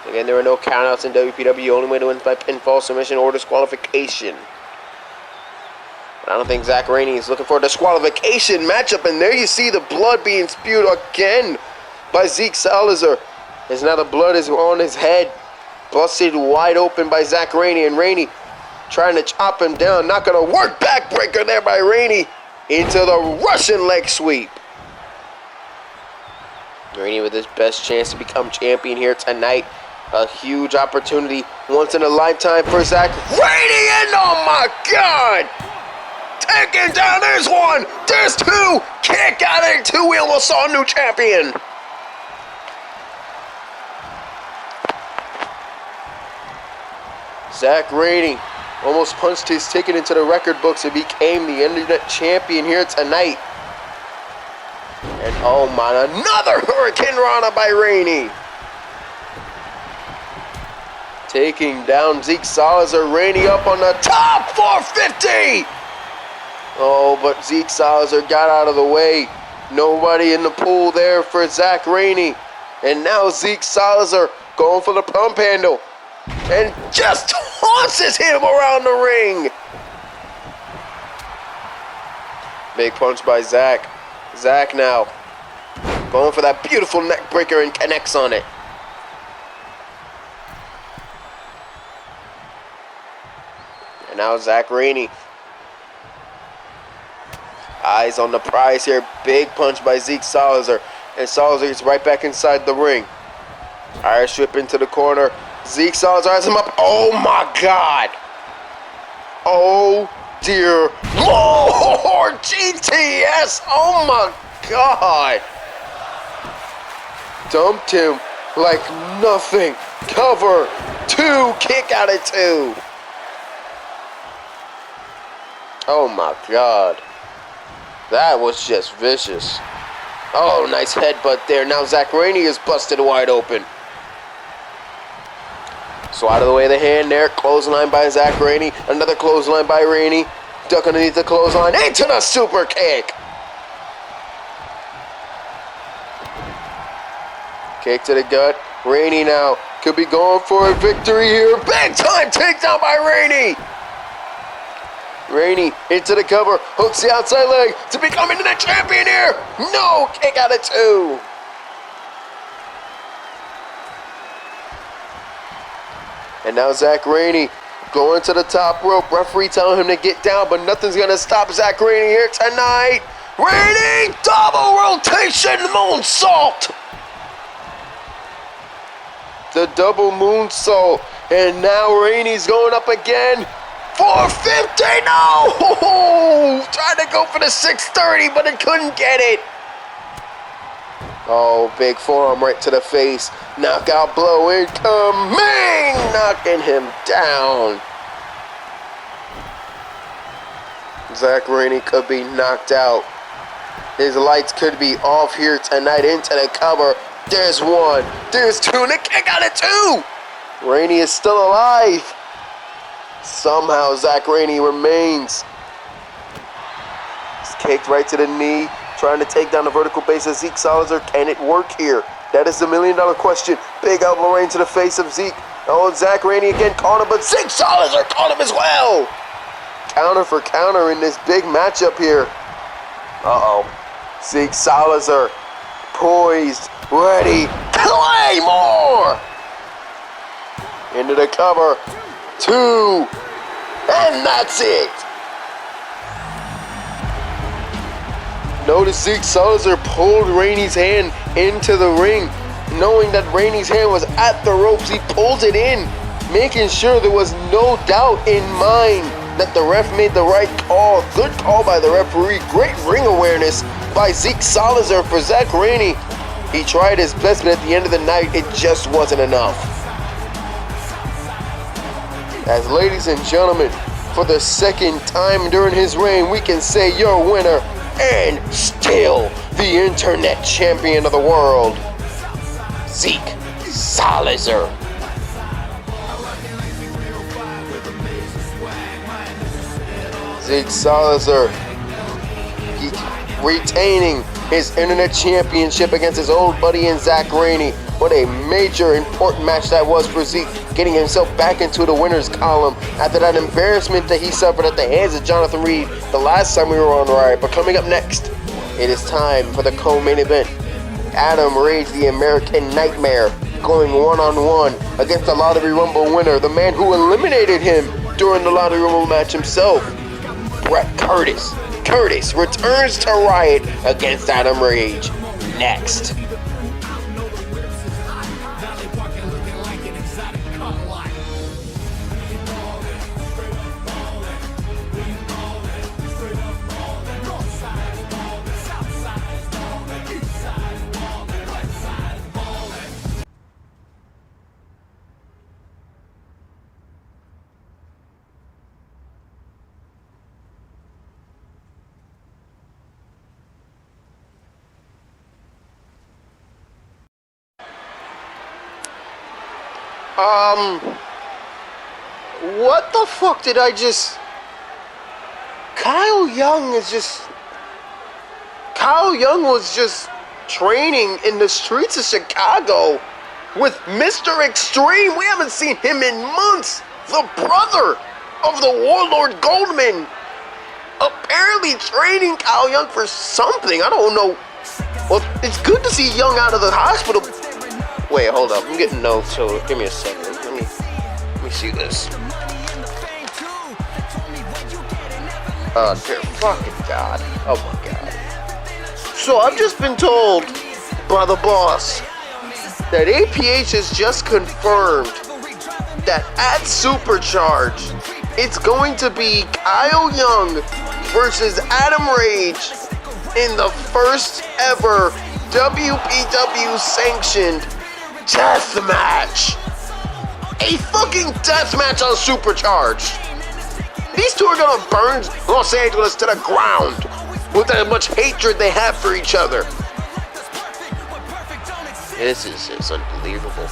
Again, there are no countouts in WPW. Only way to win is by pinfall, submission, or disqualification. But I don't think Zach Raney is looking for a disqualification matchup, and there you see the blood being spewed again by Zeke Salizer. As now the blood is on his head, busted wide open by Zach Raney, and Raney trying to chop him down. Not going to work. Backbreaker there by Raney into the Russian leg sweep. Raney with his best chance to become champion here tonight. A huge opportunity once in a lifetime for Zach Raney. And oh my God! Taking down, there's one, there's two. Kick out of it, 2. We almost saw a new champion. Zach Raney almost punched his ticket into the record books and became the Internet Champion here tonight. And oh my, another Hurricane Rana by Raney. Taking down Zeke Salizer, Raney up on the top, 450! Oh, but Zeke Salizer got out of the way. Nobody in the pool there for Zach Raney. And now Zeke Salizer going for the pump handle. And just tosses him around the ring. Big punch by Zach. Zach now going for that beautiful neck breaker and connects on it. And now Zach Raney. Eyes on the prize here. Big punch by Zeke Salizer. And Salizer gets right back inside the ring. Irish whip into the corner. Zeke Salizer has him up. Oh my God. Oh dear Lord. GTS. Oh my God. Dumped him like nothing. Cover 2. Kick out at 2. Oh my God. That was just vicious. Oh, nice headbutt there. Now Zach Raney is busted wide open. So out of the way of the hand there. Clothesline by Zach Raney. Another clothesline by Raney. Duck underneath the clothesline. Into the super kick. Kick to the gut. Raney now could be going for a victory here. Big time takedown by Raney. Raney into the cover, hooks the outside leg to become internet champion here. No, kick out of 2. And now Zach Raney going to the top rope. Referee telling him to get down, but nothing's going to stop Zach Raney here tonight. Raney, double rotation moonsault. The double moonsault. And now Raney's going up again. 450, no! Tried to go for the 630, but it couldn't get it. Oh, big forearm right to the face. Knockout blow incoming! Knocking him down. Zach Raney could be knocked out. His lights could be off here tonight. Into the cover. There's 1. There's 2. And the kick out of 2. Raney is still alive. Somehow Zach Raney remains. He's kicked right to the knee. Trying to take down the vertical base of Zeke Salizer. Can it work here? That is the $1 million question. Big elbow right to the face of Zeke. Oh, Zach Raney again caught him, but Zeke Salizer caught him as well. Counter for counter in this big matchup here. Uh-oh. Zeke Salizer poised, ready, Claymore! Into the cover. 2. And that's it. Notice Zeke Salizer pulled Raney's hand into the ring. Knowing that Raney's hand was at the ropes, he pulled it in, making sure there was no doubt in mind that the ref made the right call. Good call by the referee. Great ring awareness by Zeke Salizer for Zach Raney. He tried his best, but at the end of the night, it just wasn't enough. As ladies and gentlemen, for the second time during his reign, we can say your winner and still the internet champion of the world, Zeke Salizer. Zeke Salizer retaining his internet championship against his old buddy in Zach Raney. What a major important match that was for Zeke, getting himself back into the winner's column after that embarrassment that he suffered at the hands of Johnathan Reid the last time we were on Riot. But coming up next, it is time for the co-main event. Adam Rage, the American Nightmare, going one-on-one against the Lottery Rumble winner, the man who eliminated him during the Lottery Rumble match himself, Brett Curtis. Curtis returns to Riot against Adam Rage. Next. What the fuck did I just... Kyle Young was just training in the streets of Chicago with Mr. Extreme. We haven't seen him in months. The brother of the Warlord Goldman. Apparently training Kyle Young for something. I don't know. Well, it's good to see Young out of the hospital. Wait, hold up. I'm getting notes, so give me a second. Let me see this. Oh, dear fucking God. Oh, my God. So, I've just been told by the boss that APH has just confirmed that at SuperCharged, it's going to be Kyle Young versus Adam Rage in the first ever WPW sanctioned death match. A fucking death match on SuperCharged. These two are gonna burn Los Angeles to the ground with that much hatred they have for each other. This is unbelievable.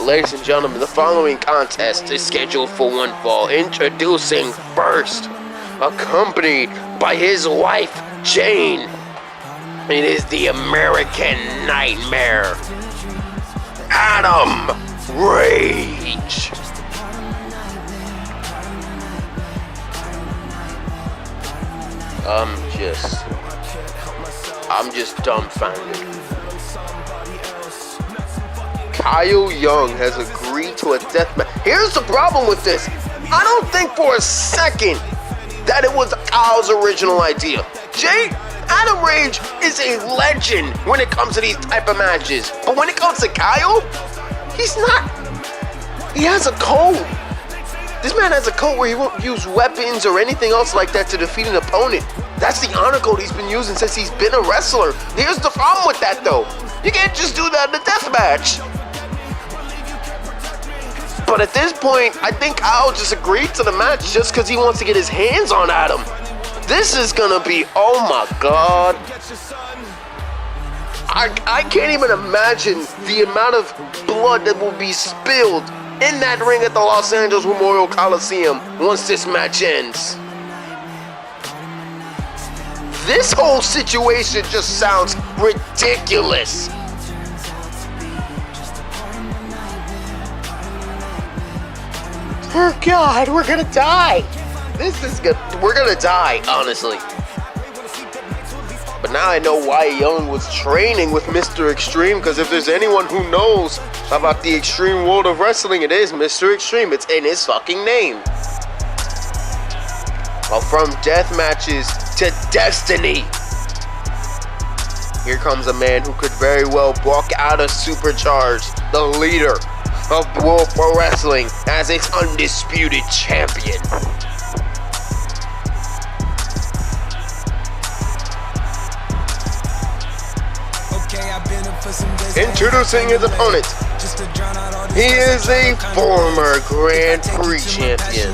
Ladies and gentlemen, the following contest is scheduled for one fall. Introducing first, accompanied by his wife, Jane. It is the American Nightmare, Adam Rage. I'm just dumbfounded. Kyle Young has agreed to a death match. Here's the problem with this. I don't think for a second that it was Kyle's original idea. Adam Rage is a legend when it comes to these type of matches. But when it comes to Kyle, he's not. He has a code. This man has a code where he won't use weapons or anything else like that to defeat an opponent. That's the honor code he's been using since he's been a wrestler. Here's the problem with that though. You can't just do that in a death match. But at this point, I think Kyle just agreed to the match just because he wants to get his hands on Adam. This is gonna be, oh my God. I can't even imagine the amount of blood that will be spilled in that ring at the Los Angeles Memorial Coliseum once this match ends. This whole situation just sounds ridiculous. Oh God, we're gonna die. This is good. We're gonna die, honestly. But now I know why Young was training with Mr. Extreme, because if there's anyone who knows about the extreme world of wrestling, it is Mr. Extreme. It's in his fucking name. Well, from death matches to destiny. Here comes a man who could very well walk out of SuperCharged, the leader of World Pro Wrestling, as its undisputed champion. Introducing his opponent. He is a former Grand Prix champion,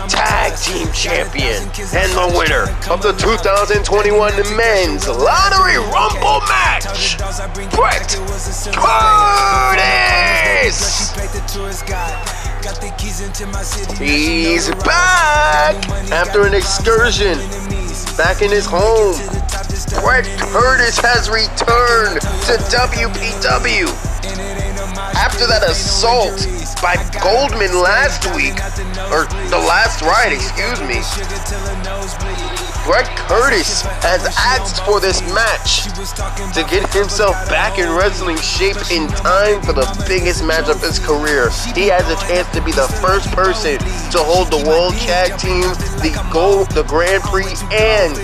tag team champion, and the winner of the 2021 Men's Lottery Rumble match, Bret Curtis! He's back after an excursion back in his home. Bret Curtis has returned to WPW after that assault by Goldman last week, or the last Riot, excuse me. Bret Curtis has asked for this match to get himself back in wrestling shape in time for the biggest match of his career. He has a chance to be the first person to hold the World Tag Team, the Grand Prix, and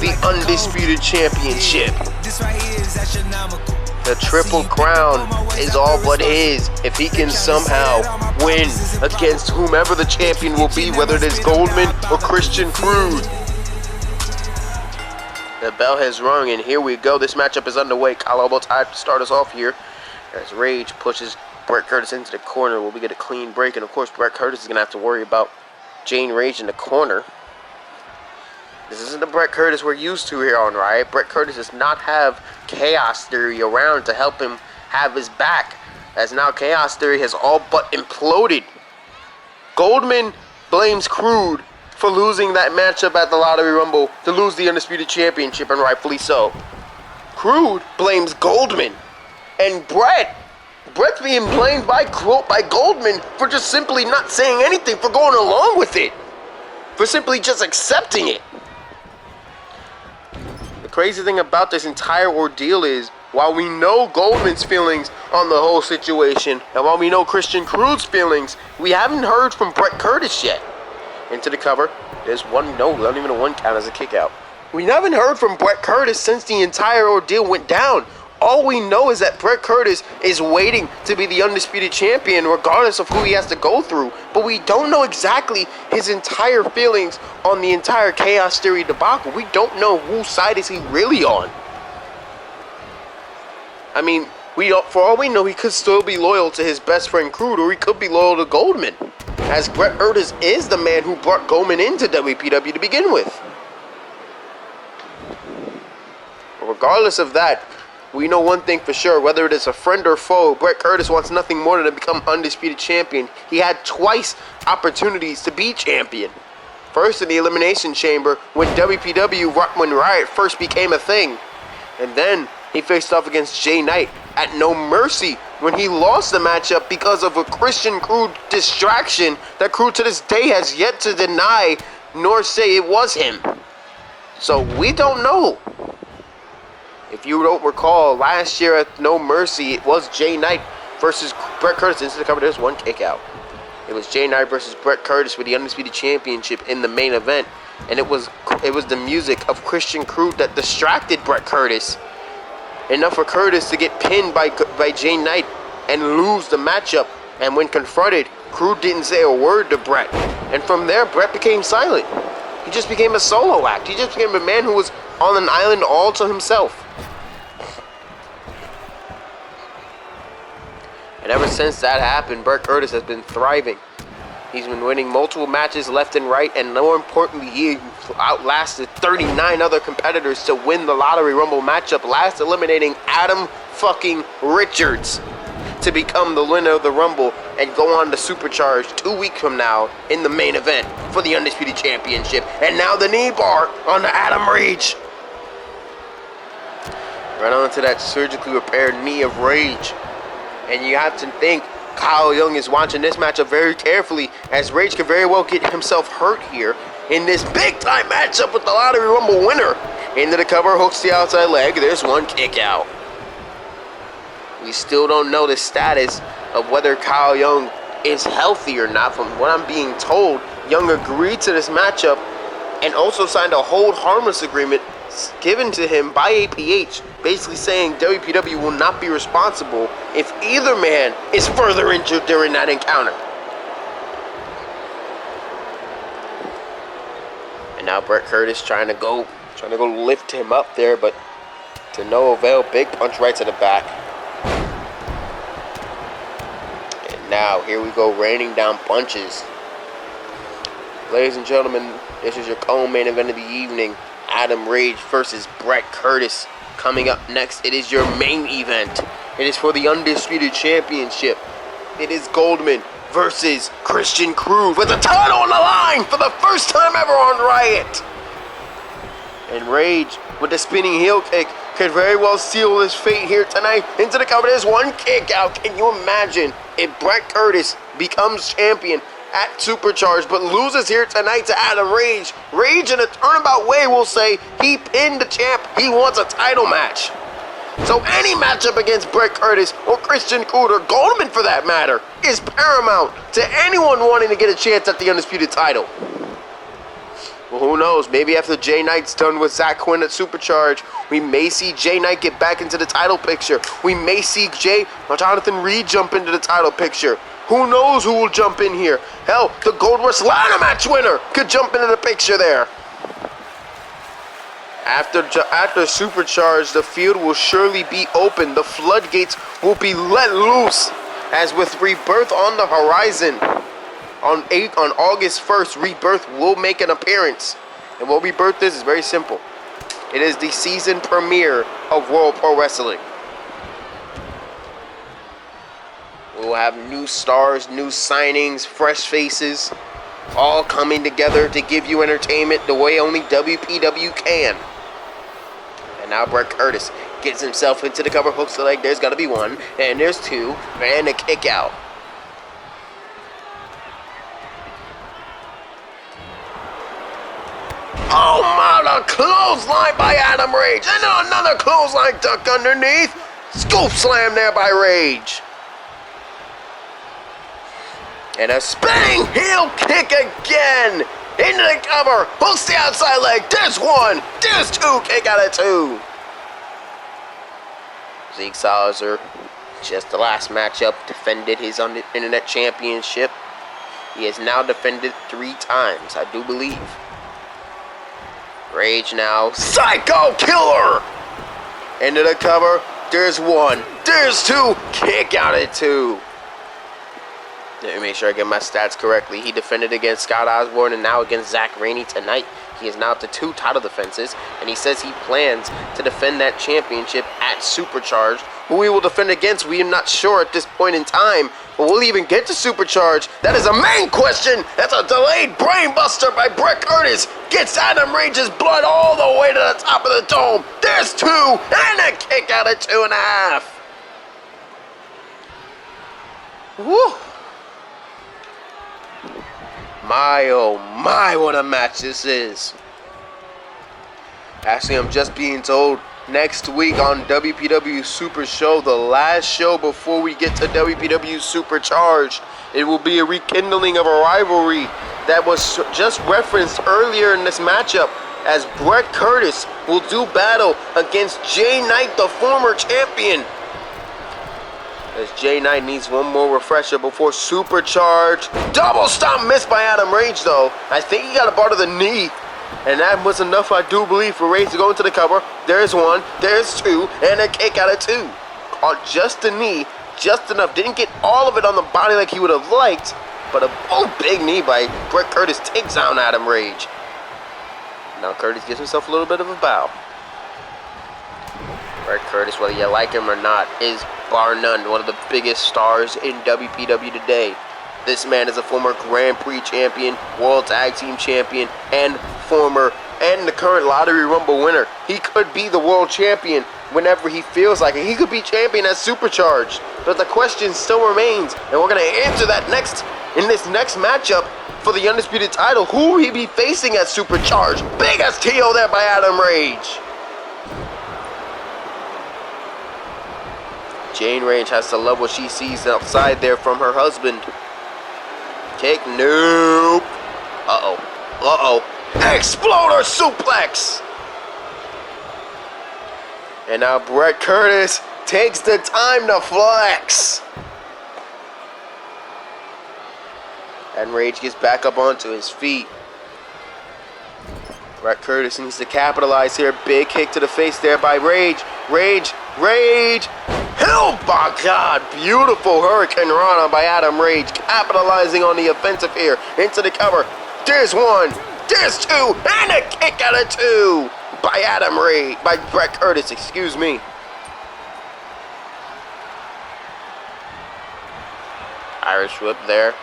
the Undisputed Championship. The Triple Crown is all but his if he can somehow win against whomever the champion will be, whether it is Goldman or Christian Crude. The bell has rung, and here we go. This matchup is underway. Kyle elbow tied to start us off here as Rage pushes Bret Curtis into the corner. Will we get a clean break? And of course, Bret Curtis is going to have to worry about Jane Rage in the corner. This isn't the Bret Curtis we're used to here on Riot. Bret Curtis does not have Chaos Theory around to help him have his back, as now Chaos Theory has all but imploded. Goldman blames Crude for losing that matchup at the Lottery Rumble to lose the Undisputed Championship, and rightfully so. Crude blames Goldman, and Bret's being blamed by Goldman for just simply not saying anything, for going along with it, for simply just accepting it. The crazy thing about this entire ordeal is, while we know Goldman's feelings on the whole situation, and while we know Christian Crude's feelings, we haven't heard from Bret Curtis yet. Into the cover. There's one, no, not even a one count as a kick out. We haven't heard from Bret Curtis since the entire ordeal went down. All we know is that Bret Curtis is waiting to be the Undisputed Champion regardless of who he has to go through. But we don't know exactly his entire feelings on the entire Chaos Theory debacle. We don't know whose side is he really on. I mean, for all we know, he could still be loyal to his best friend Crude, or he could be loyal to Goldman, as Bret Curtis is the man who brought Goldman into WPW to begin with. But regardless of that, we know one thing for sure, whether it is a friend or foe, Bret Curtis wants nothing more than to become Undisputed Champion. He had twice opportunities to be champion. First in the Elimination Chamber when Riot first became a thing. And then he faced off against Jay Knight at No Mercy when he lost the matchup because of a Christian Crude distraction that Crude to this day has yet to deny nor say it was him. So we don't know. If you don't recall, last year at No Mercy, it was Jay Knight versus Brett Curtis. Into the cover, there's one kick out. It was Jay Knight versus Brett Curtis for the Undisputed Championship in the main event. And it was the music of Christian Crude that distracted Brett Curtis. Enough for Curtis to get pinned by Jay Knight and lose the matchup. And when confronted, Crude didn't say a word to Brett. And from there, Brett became silent. He just became a solo act. He just became a man who was on an island all to himself. And ever since that happened, Brett Curtis has been thriving. He's been winning multiple matches left and right, and more importantly, he outlasted 39 other competitors to win the Lottery Rumble matchup, last eliminating Adam fucking Richards to become the winner of the Rumble and go on to SuperCharged 2 weeks from now in the main event for the Undisputed Championship. And now the knee bar on the Adam Rage. Right onto that surgically repaired knee of Rage. And you have to think Kyle Young is watching this matchup very carefully, as Rage could very well get himself hurt here in this big-time matchup with the Lottery Rumble winner. Into the cover, hooks the outside leg. There's one kick out. We still don't know the status of whether Kyle Young is healthy or not. From what I'm being told, Young agreed to this matchup and also signed a hold harmless agreement given to him by APH, basically saying WPW will not be responsible if either man is further injured during that encounter. And now Brett Curtis trying to go lift him up there, but to no avail. Big punch right to the back. And now here we go, raining down punches. Ladies and gentlemen, this is your co-main event of the evening. Adam Rage versus Brett Curtis. Coming up next, it is your main event. It is for the Undisputed Championship. It is Goldman versus Christian Crude with the title on the line for the first time ever on Riot. And Rage, with the spinning heel kick, could very well seal his fate here tonight. Into the cover, there's one kick out. Can you imagine if Brett Curtis becomes champion at SuperCharged, but loses here tonight to Adam Rage? Rage, in a turnabout way, will say he pinned the champ. He wants a title match. So any matchup against Brett Curtis or Christian Crude or Goldman, for that matter, is paramount to anyone wanting to get a chance at the Undisputed title. Well, who knows? Maybe after Jay Knight's done with Zach Quinn at SuperCharged, we may see Jay Knight get back into the title picture. We may see Johnathan Reid jump into the title picture. Who knows who will jump in here? Hell, the Gold Rush ladder match winner could jump into the picture there. After SuperCharged, the field will surely be open. The floodgates will be let loose, as with Rebirth on the horizon. On August 1st, Rebirth will make an appearance. And what Rebirth is very simple. It is the season premiere of World Pro Wrestling. We will have new stars, new signings, fresh faces, all coming together to give you entertainment the way only WPW can. And now Brett Curtis gets himself into the cover, hooks the leg. There's got to be one, and there's two, and a kick out. Oh my, the clothesline by Adam Rage. And then another clothesline duck underneath. Scoop slam there by Rage. And a spinning heel kick again. Into the cover. Hooks the outside leg. There's one. There's two. Kick out of two. Zeke Salizer, just the last matchup, defended his Internet Championship. He has now defended 3 times, I do believe. Rage now. Psycho Killer! Into the cover. There's one. There's two. Kick out at 2. Let me make sure I get my stats correctly. He defended against Scott Osborne and now against Zach Raney tonight. He is now up to 2 title defenses, and he says he plans to defend that championship at SuperCharged. Who he will defend against, we are not sure at this point in time, but we'll even get to SuperCharged. That is a main question. That's a delayed brainbuster by Brett Curtis. Gets Adam Rage's blood all the way to the top of the dome. There's 2, and a kick out at 2.5. Woo! My, oh my, what a match this is. Actually, I'm just being told next week on WPW Super Show, the last show before we get to WPW SuperCharged, it will be a rekindling of a rivalry that was just referenced earlier in this matchup, as Brett Curtis will do battle against Jay Knight, the former champion. As Jay Knight needs one more refresher before SuperCharged. Double stomp missed by Adam Rage though. I think he got a bar to the knee. And that was enough, I do believe, for Rage to go into the cover. There's one, there's two, and a kick out of two. On just the knee, just enough. Didn't get all of it on the body like he would have liked, but a big knee by Brett Curtis takes down Adam Rage. Now Curtis gives himself a little bit of a bow. Brett Curtis, whether you like him or not, is bar none one of the biggest stars in WPW today. This man is a former Grand Prix champion, World Tag Team champion, and the current Lottery Rumble winner. He could be the world champion whenever he feels like it. He could be champion at SuperCharged. But the question still remains, and we're going to answer that in this next matchup for the Undisputed title. Who will he be facing at SuperCharged? Big STO there by Adam Rage. Jane Rage has to love what she sees outside there from her husband. Kick, nope. Uh-oh. Exploder suplex. And now Brett Curtis takes the time to flex. And Rage gets back up onto his feet. Brett Curtis needs to capitalize here. Big kick to the face there by Rage. Rage. Oh my God, beautiful Hurricane Rana by Adam Rage, capitalizing on the offensive here. Into the cover. There's one, there's two, and a kick out of two by Brett Curtis, excuse me. Irish whip there.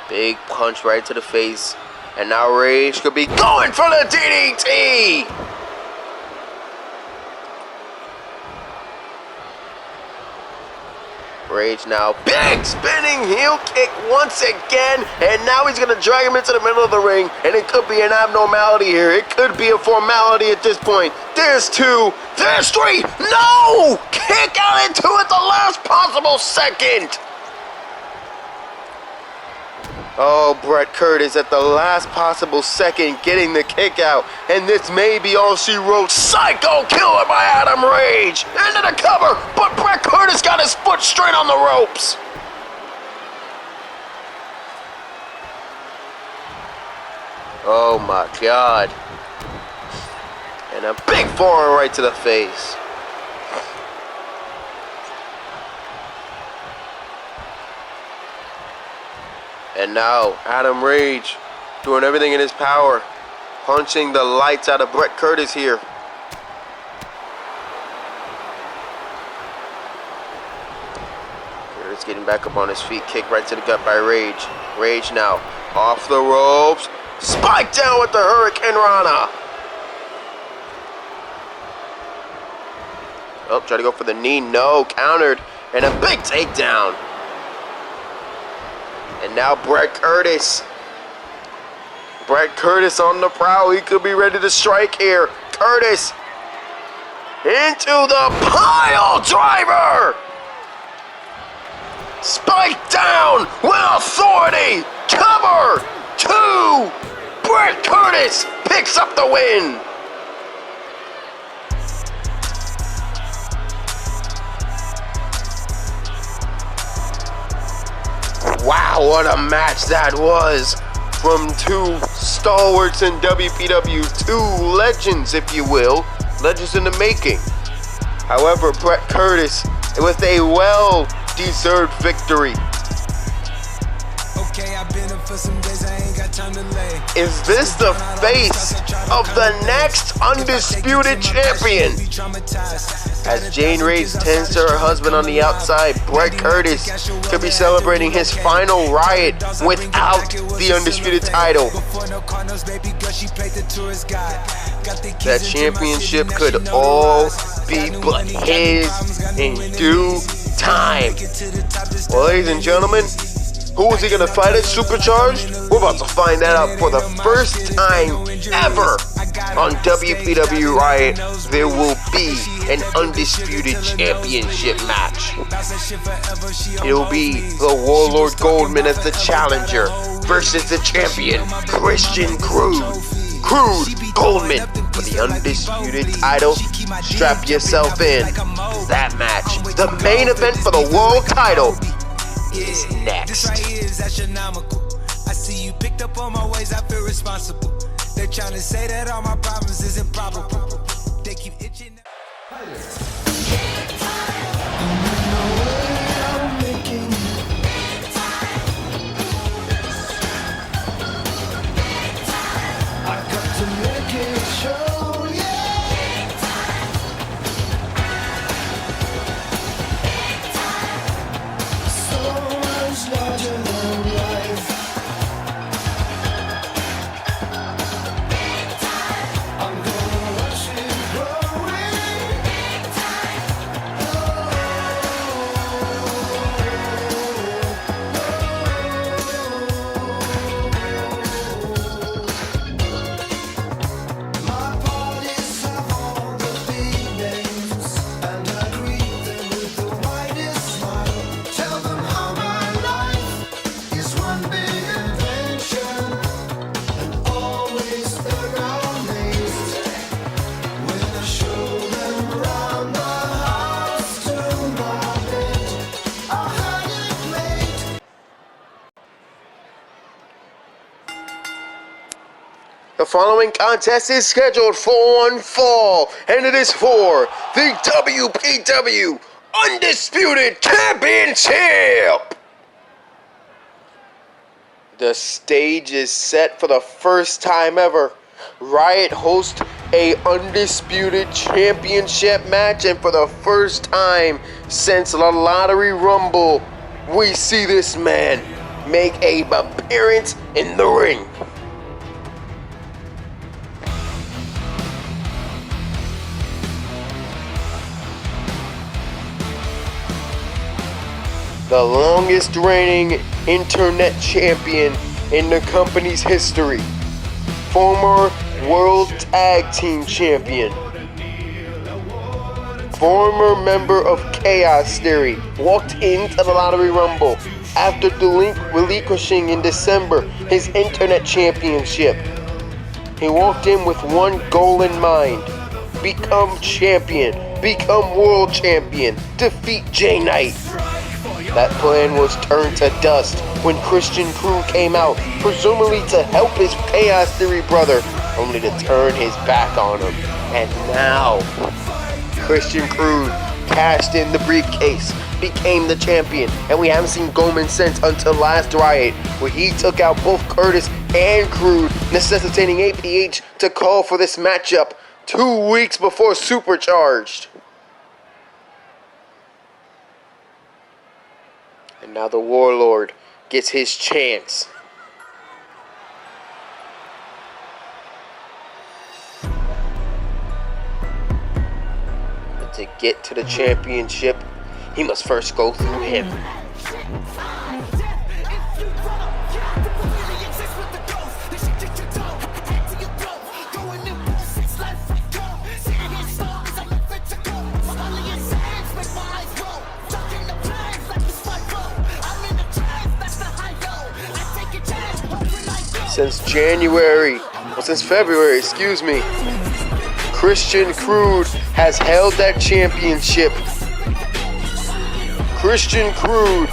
Big punch right to the face. And now Rage could be going for the DDT! Rage now, big spinning heel kick once again, and now he's going to drag him into the middle of the ring, and it could be an abnormality here. It could be a formality at this point. There's two, there's three, no! Kick out into it the last possible second! Oh, Brett Curtis at the last possible second getting the kick out. And this may be all she wrote. Psycho Killer by Adam Rage. Into the cover, but Brett Curtis got his foot straight on the ropes. Oh my God. And a big forearm right to the face. And now, Adam Rage doing everything in his power, punching the lights out of Brett Curtis here. Curtis getting back up on his feet, kick right to the gut by Rage. Rage now, off the ropes, spike down with the Hurricane Rana. Oh, try to go for the knee, no, countered, and a big takedown. And now Brett Curtis. Brett Curtis on the prowl. He could be ready to strike here. Curtis into the pile driver. Spike down with authority. Cover. Two. Brett Curtis picks up the win. Wow, what a match that was from two stalwarts in WPW, two legends, if you will, legends in the making. However, Brett Curtis with a well-deserved victory. Okay, I've been up for some days, I ain't got time to lay. Is this the face of the next Undisputed Champion? As Jane Rage tends to her husband on the outside, Brett Curtis could be celebrating his final Riot without the Undisputed title. That championship could all be but his in due time. Well, ladies and gentlemen, who is he going to fight at SuperCharged? We're about to find that out for the first time ever on WPW Riot. There will be an Undisputed Championship match. It will be the Warlord Goldman as the challenger versus the champion, Christian Crude. Crude Goldman for the Undisputed title. Strap yourself in. That match, the main event for the world title, is next. I see you picked up on my ways, I feel responsible. They're trying to say that all my problems is improbable. They keep itching. The following contest is scheduled for one fall, and it is for the WPW Undisputed Championship. The stage is set for the first time ever. Riot hosts a Undisputed Championship match, and for the first time since the Lottery Rumble, we see this man make an appearance in the ring. The longest reigning internet champion in the company's history. Former World Tag Team Champion. Former member of Chaos Theory. Walked into the Lottery Rumble after relinquishing in December his internet championship. He walked in with one goal in mind. Become champion. Become world champion. Defeat Jay Knight. That plan was turned to dust when Christian Crude came out, presumably to help his Chaos Theory brother, only to turn his back on him. And now, Christian Crude cashed in the briefcase, became the champion, and we haven't seen Goldman since until last Riot, where he took out both Curtis and Crude, necessitating APH to call for this matchup 2 weeks before SuperCharged. And now the Warlord gets his chance. But to get to the championship, he must first go through him. Since February, Christian Crude has held that championship. Christian Crude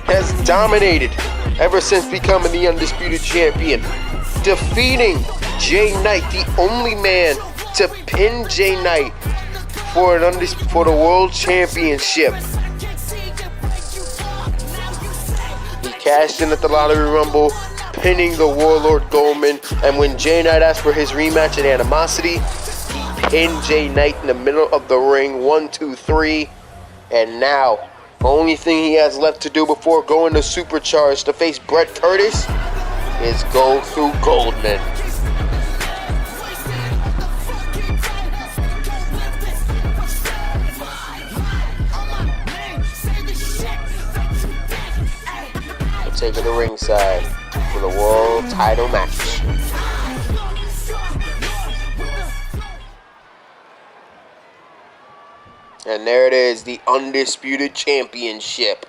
has dominated ever since becoming the Undisputed Champion, defeating Jay Knight, the only man to pin Jay Knight for the World Championship. He cashed in at the Lottery Rumble, pinning the Warlord Goldman, and when Jay Knight asked for his rematch at Animosity, he pinned Jay Knight in the middle of the ring, 1, 2, 3, and now, the only thing he has left to do before going to SuperCharged to face Bret Curtis is go through Goldman. to the ringside for the world title match. And there it is, the Undisputed Championship.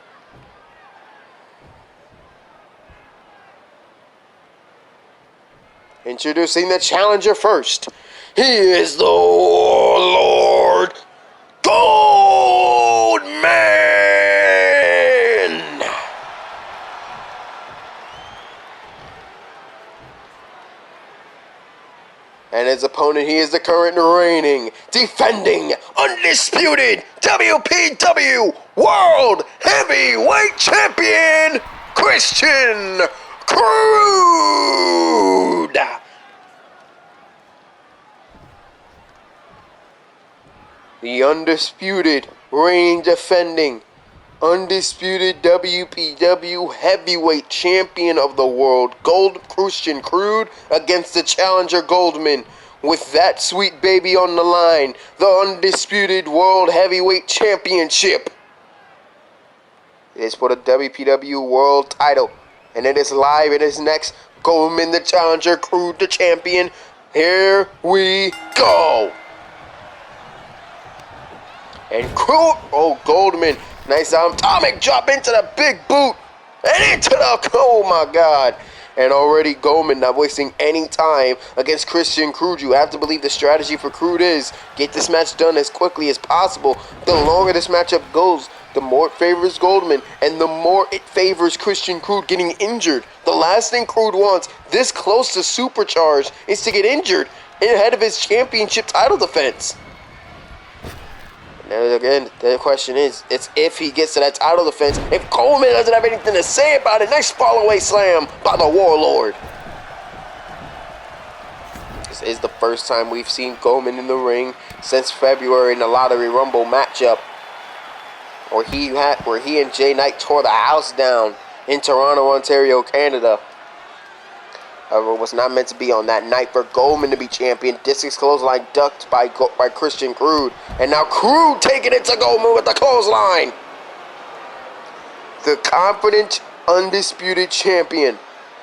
Introducing the challenger first. He is the Warlord Goldman. And his opponent, he is the current reigning, defending, undisputed WPW World Heavyweight Champion, Christian Crude. The undisputed, reigning, defending, undisputed WPW Heavyweight Champion of the World, Christian Crude, against the challenger Goldman. With that sweet baby on the line, the undisputed World Heavyweight Championship. It is for the WPW World title, and it is live. It is next. Goldman the challenger, Crude the champion. Here we go. And Crude, Goldman, nice atomic drop into the big boot, and into the, oh my God. And already Goldman not wasting any time against Christian Crude. You have to believe the strategy for Crude is get this match done as quickly as possible. The longer this matchup goes, the more it favors Goldman, and the more it favors Christian Crude getting injured. The last thing Crude wants, this close to SuperCharged, is to get injured ahead of his championship title defense. And again, the question is, it's if he gets to that title defense. If Goldman doesn't have anything to say about it, nice fall-away slam by the Warlord. This is the first time we've seen Goldman in the ring since February in the Lottery Rumble matchup, where he and Jay Knight tore the house down in Toronto, Ontario, Canada. However, it was not meant to be on that night for Goldman to be champion. Discus clothesline ducked by Christian Crude. And now Crude taking it to Goldman with the clothesline. The confident, undisputed champion,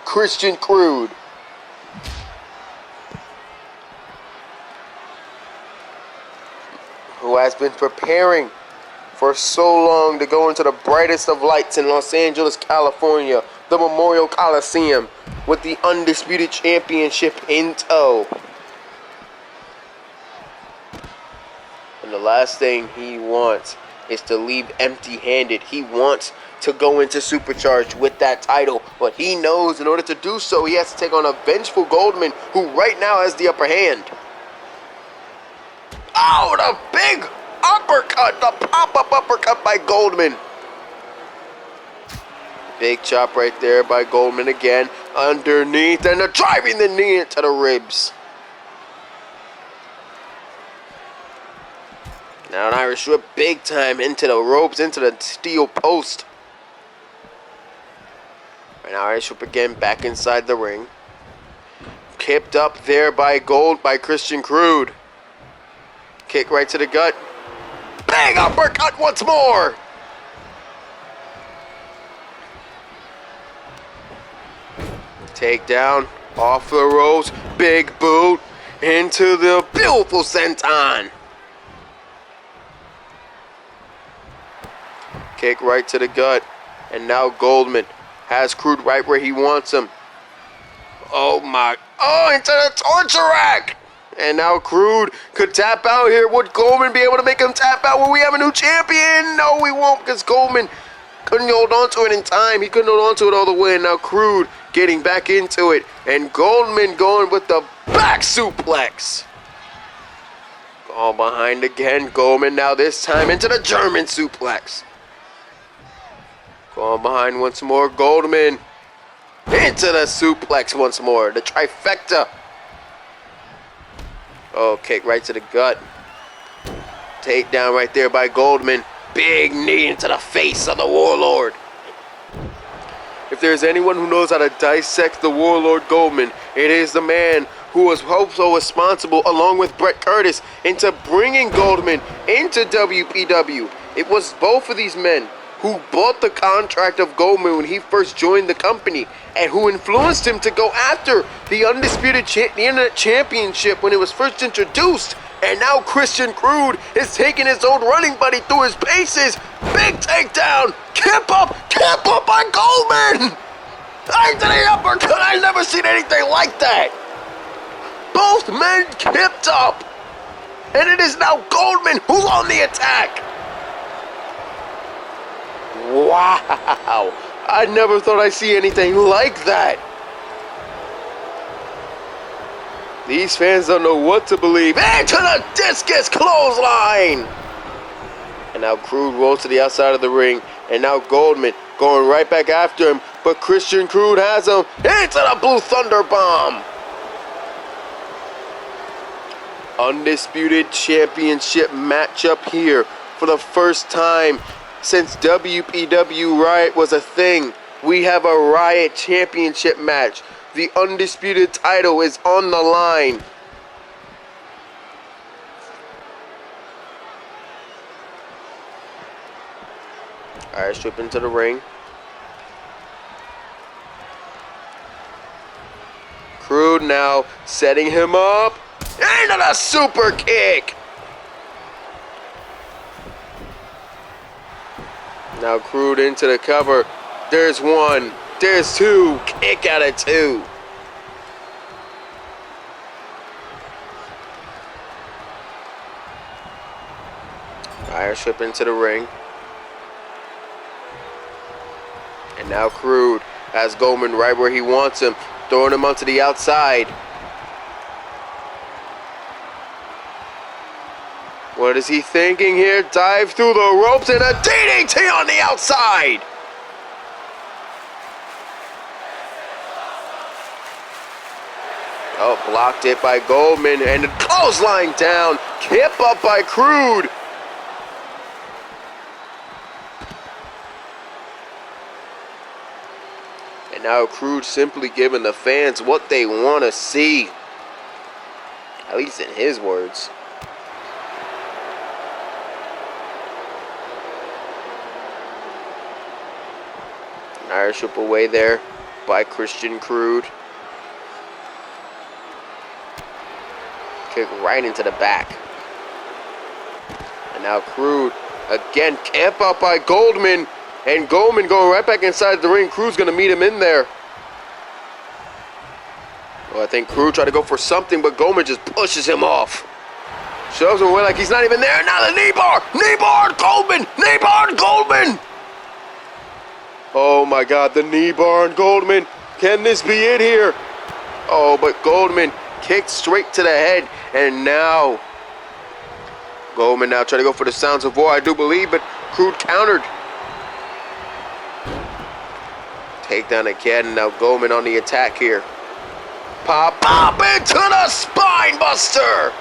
Christian Crude. Who has been preparing for so long to go into the brightest of lights in Los Angeles, California, the Memorial Coliseum, with the Undisputed Championship in tow. And the last thing he wants is to leave empty-handed. He wants to go into SuperCharged with that title, but he knows in order to do so, he has to take on a vengeful Goldman, who right now has the upper hand. Oh, the big uppercut, the pop-up uppercut by Goldman. Big chop right there by Goldman again, underneath, and driving the knee into the ribs. Now an Irish whip big time into the ropes, into the steel post. And Irish whip again back inside the ring. Kicked up there by Christian Crude. Kick right to the gut. Big uppercut once more. Takedown off the ropes. Big boot into the beautiful senton. Kick right to the gut. And now Goldman has Crude right where he wants him. Oh my. Oh, into the torture rack. And now Crude could tap out here. Would Goldman be able to make him tap out? Will we have a new champion? No, we won't, because Goldman couldn't hold on to it in time. He couldn't hold on to it all the way. And now Crude getting back into it. And Goldman going with the back suplex. All behind again. Goldman now this time into the German suplex. Going behind once more. Goldman into the suplex once more. The trifecta. Oh, kick right to the gut. Takedown right there by Goldman. Big knee into the face of the Warlord. If there's anyone who knows how to dissect the Warlord Goldman, it is the man who was also responsible, along with Brett Curtis, into bringing Goldman into WPW. It was both of these men who bought the contract of Goldman when he first joined the company, and who influenced him to go after the Undisputed the Internet Championship when it was first introduced. And now Christian Crude is taking his old running buddy through his paces. Big takedown. Kip up by Goldman. Into the uppercut. I've never seen anything like that. Both men kipped up. And it is now Goldman who's on the attack. Wow. I never thought I'd see anything like that. These fans don't know what to believe. Into the discus clothesline. And now Crude rolls to the outside of the ring. And now Goldman going right back after him. But Christian Crude has him into the Blue Thunder Bomb. Undisputed Championship matchup here for the first time since WPW Riot was a thing. We have a Riot Championship match. The Undisputed title is on the line. Alright, strip into the ring. Crude now setting him up. Into the super kick. Now Crude into the cover. There's one. There's two. Kick out of two. Irish whip into the ring. And now Crude has Goldman right where he wants him. Throwing him onto the outside. What is he thinking here? Dive through the ropes and a DDT on the outside. Oh, blocked it by Goldman and a clothesline down. Kip up by Crude. And now Crude simply giving the fans what they want to see. At least in his words. An Irish whip away there by Christian Crude. Kick right into the back. And now Crude again camp up by Goldman. And Goldman going right back inside the ring. Crude's going to meet him in there. Well, I think Crude tried to go for something, but Goldman just pushes him off. Shoves him away like he's not even there. Now the knee bar. Knee bar Goldman. Knee bar Goldman. Oh my God, the knee bar on Goldman. Can this be it here? Oh, but Goldman kicked straight to the head. And now Goldman now trying to go for the Sounds of War, I do believe, but Crude countered. Takedown again, and now Goldman on the attack here. Pop into the spine buster.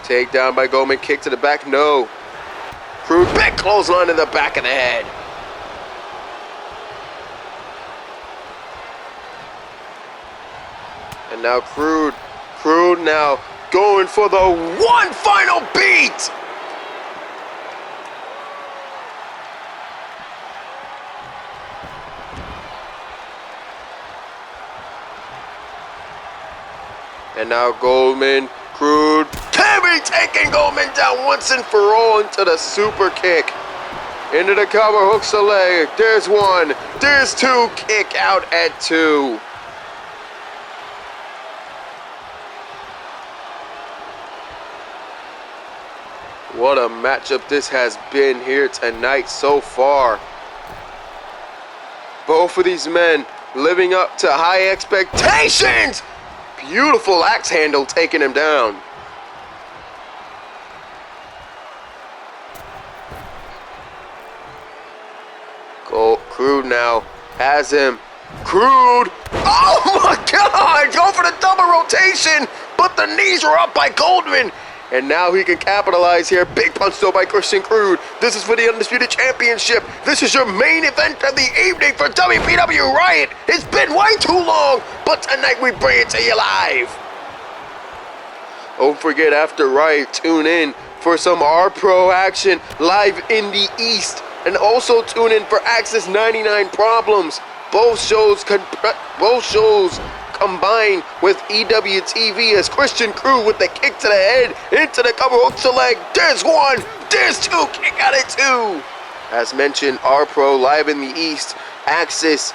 Takedown by Goldman, kick to the back, no. Crude, big clothesline in the back of the head. And now Crude now going for the one final beat. And now Goldman, Crude, Timmy taking Goldman down once and for all into the super kick. Into the cover, hooks the leg. There's one, there's two, kick out at two. What a matchup this has been here tonight so far. Both of these men living up to high expectations. Beautiful axe handle taking him down. Crude now has him. Crude! Oh my God! Go for the double rotation, but the knees were up by Goldman. And now he can capitalize here. Big punch though by Christian Crude. This is for the Undisputed Championship. This is your main event of the evening for WPW Riot. It's been way too long, but tonight we bring it to you live. Don't forget, after Riot, tune in for some R-Pro action live in the East. And also tune in for Access 99 Problems. Both shows combined with EWTV as Christian Crude with the kick to the head, into the cover hook to leg. There's one, there's two, kick out at two. As mentioned, R-Pro live in the East. Access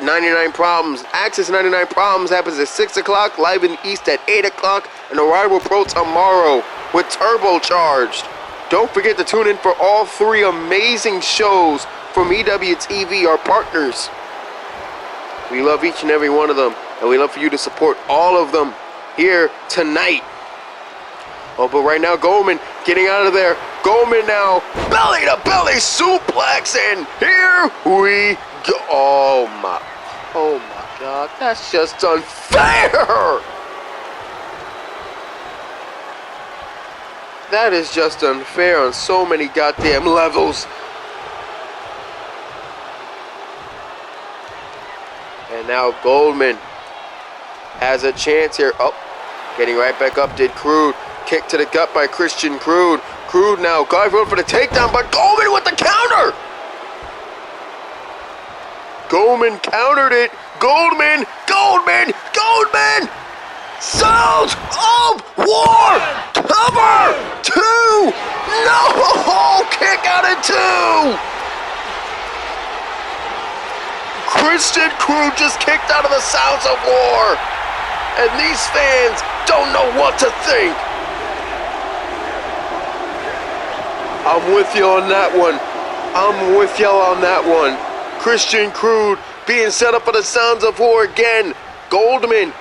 99 Problems. Access 99 Problems happens at 6 o'clock, live in the East at 8 o'clock, and Arrival Pro tomorrow with SuperCharged. Don't forget to tune in for all three amazing shows from EWTV, our partners. We love each and every one of them, and we love for you to support all of them here tonight. Oh, but right now, Goldman getting out of there. Goldman now, belly to belly suplex, and here we go. Oh my God, that's just unfair. That is just unfair on so many goddamn levels. And now Goldman has a chance here. Oh, getting right back up did Crude. Kick to the gut by Christian Crude. Crude now going for the takedown, but Goldman with the counter. Goldman countered it. Goldman. Sounds of War. Cover. Two. No. Kick out at two. Christian Crude just kicked out of the Sounds of War. And these fans don't know what to think. I'm with you on that one. Christian Crude being set up for the Sounds of War again. Goldman.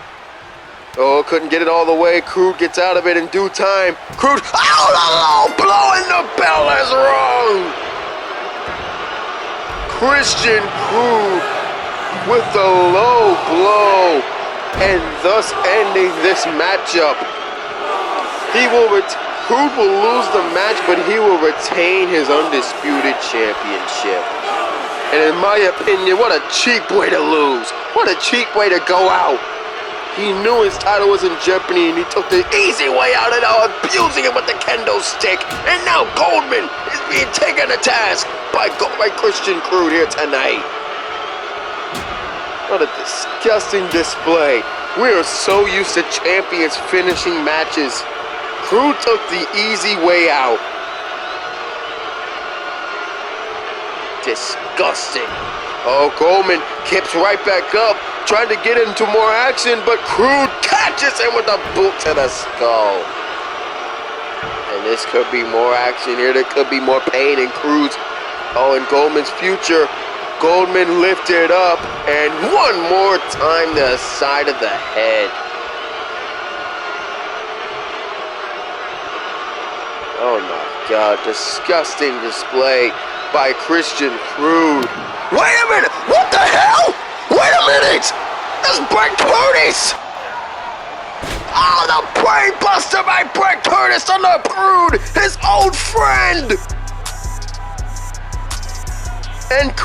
Oh, couldn't get it all the way. Crude gets out of it in due time. Crude out alone, blowing the bell is rung. Christian Crude with the low blow, and thus ending this matchup. Crude will lose the match, but he will retain his Undisputed Championship. And in my opinion, what a cheap way to lose. What a cheap way to go out. He knew his title was in jeopardy, and he took the easy way out and now abusing it with the kendo stick. And now Goldman is being taken to task by Christian Crude here tonight. What a disgusting display. We are so used to champions finishing matches. Crude took the easy way out. Disgusting. Oh, Goldman keeps right back up, trying to get into more action, but Crude catches him with a boot to the skull. And this could be more action here. There could be more pain in Crude's, in Goldman's future. Goldman lifted up, and one more time to the side of the head. Oh my God, disgusting display by Christian Crude. Wait a minute, what the hell? Wait a minute, that's Brett Curtis. Oh, the brain buster by Brett Curtis on the Crude, his old friend. And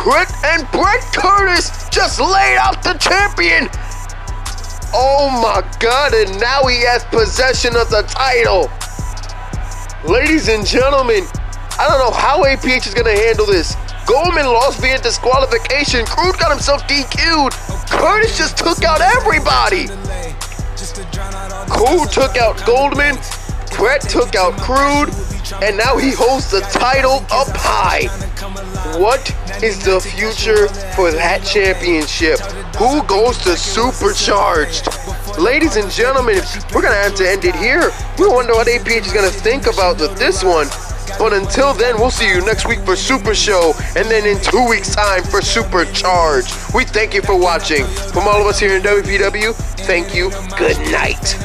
Brett Curtis just laid out the champion. Oh my God, and now he has possession of the title. Ladies and gentlemen, I don't know how APH is going to handle this. Goldman lost via disqualification. Crude got himself DQ'd. Curtis just took out everybody. Crude took out Goldman. Brett took out Crude. And now he holds the title up high. What is the future for that championship? Who goes to SuperCharged? Ladies and gentlemen, we're going to have to end it here. We wonder what APH is going to think about this one. But until then, we'll see you next week for Super Show, and then in 2 weeks' time for SuperCharged. We thank you for watching. From all of us here in WPW, thank you. Good night.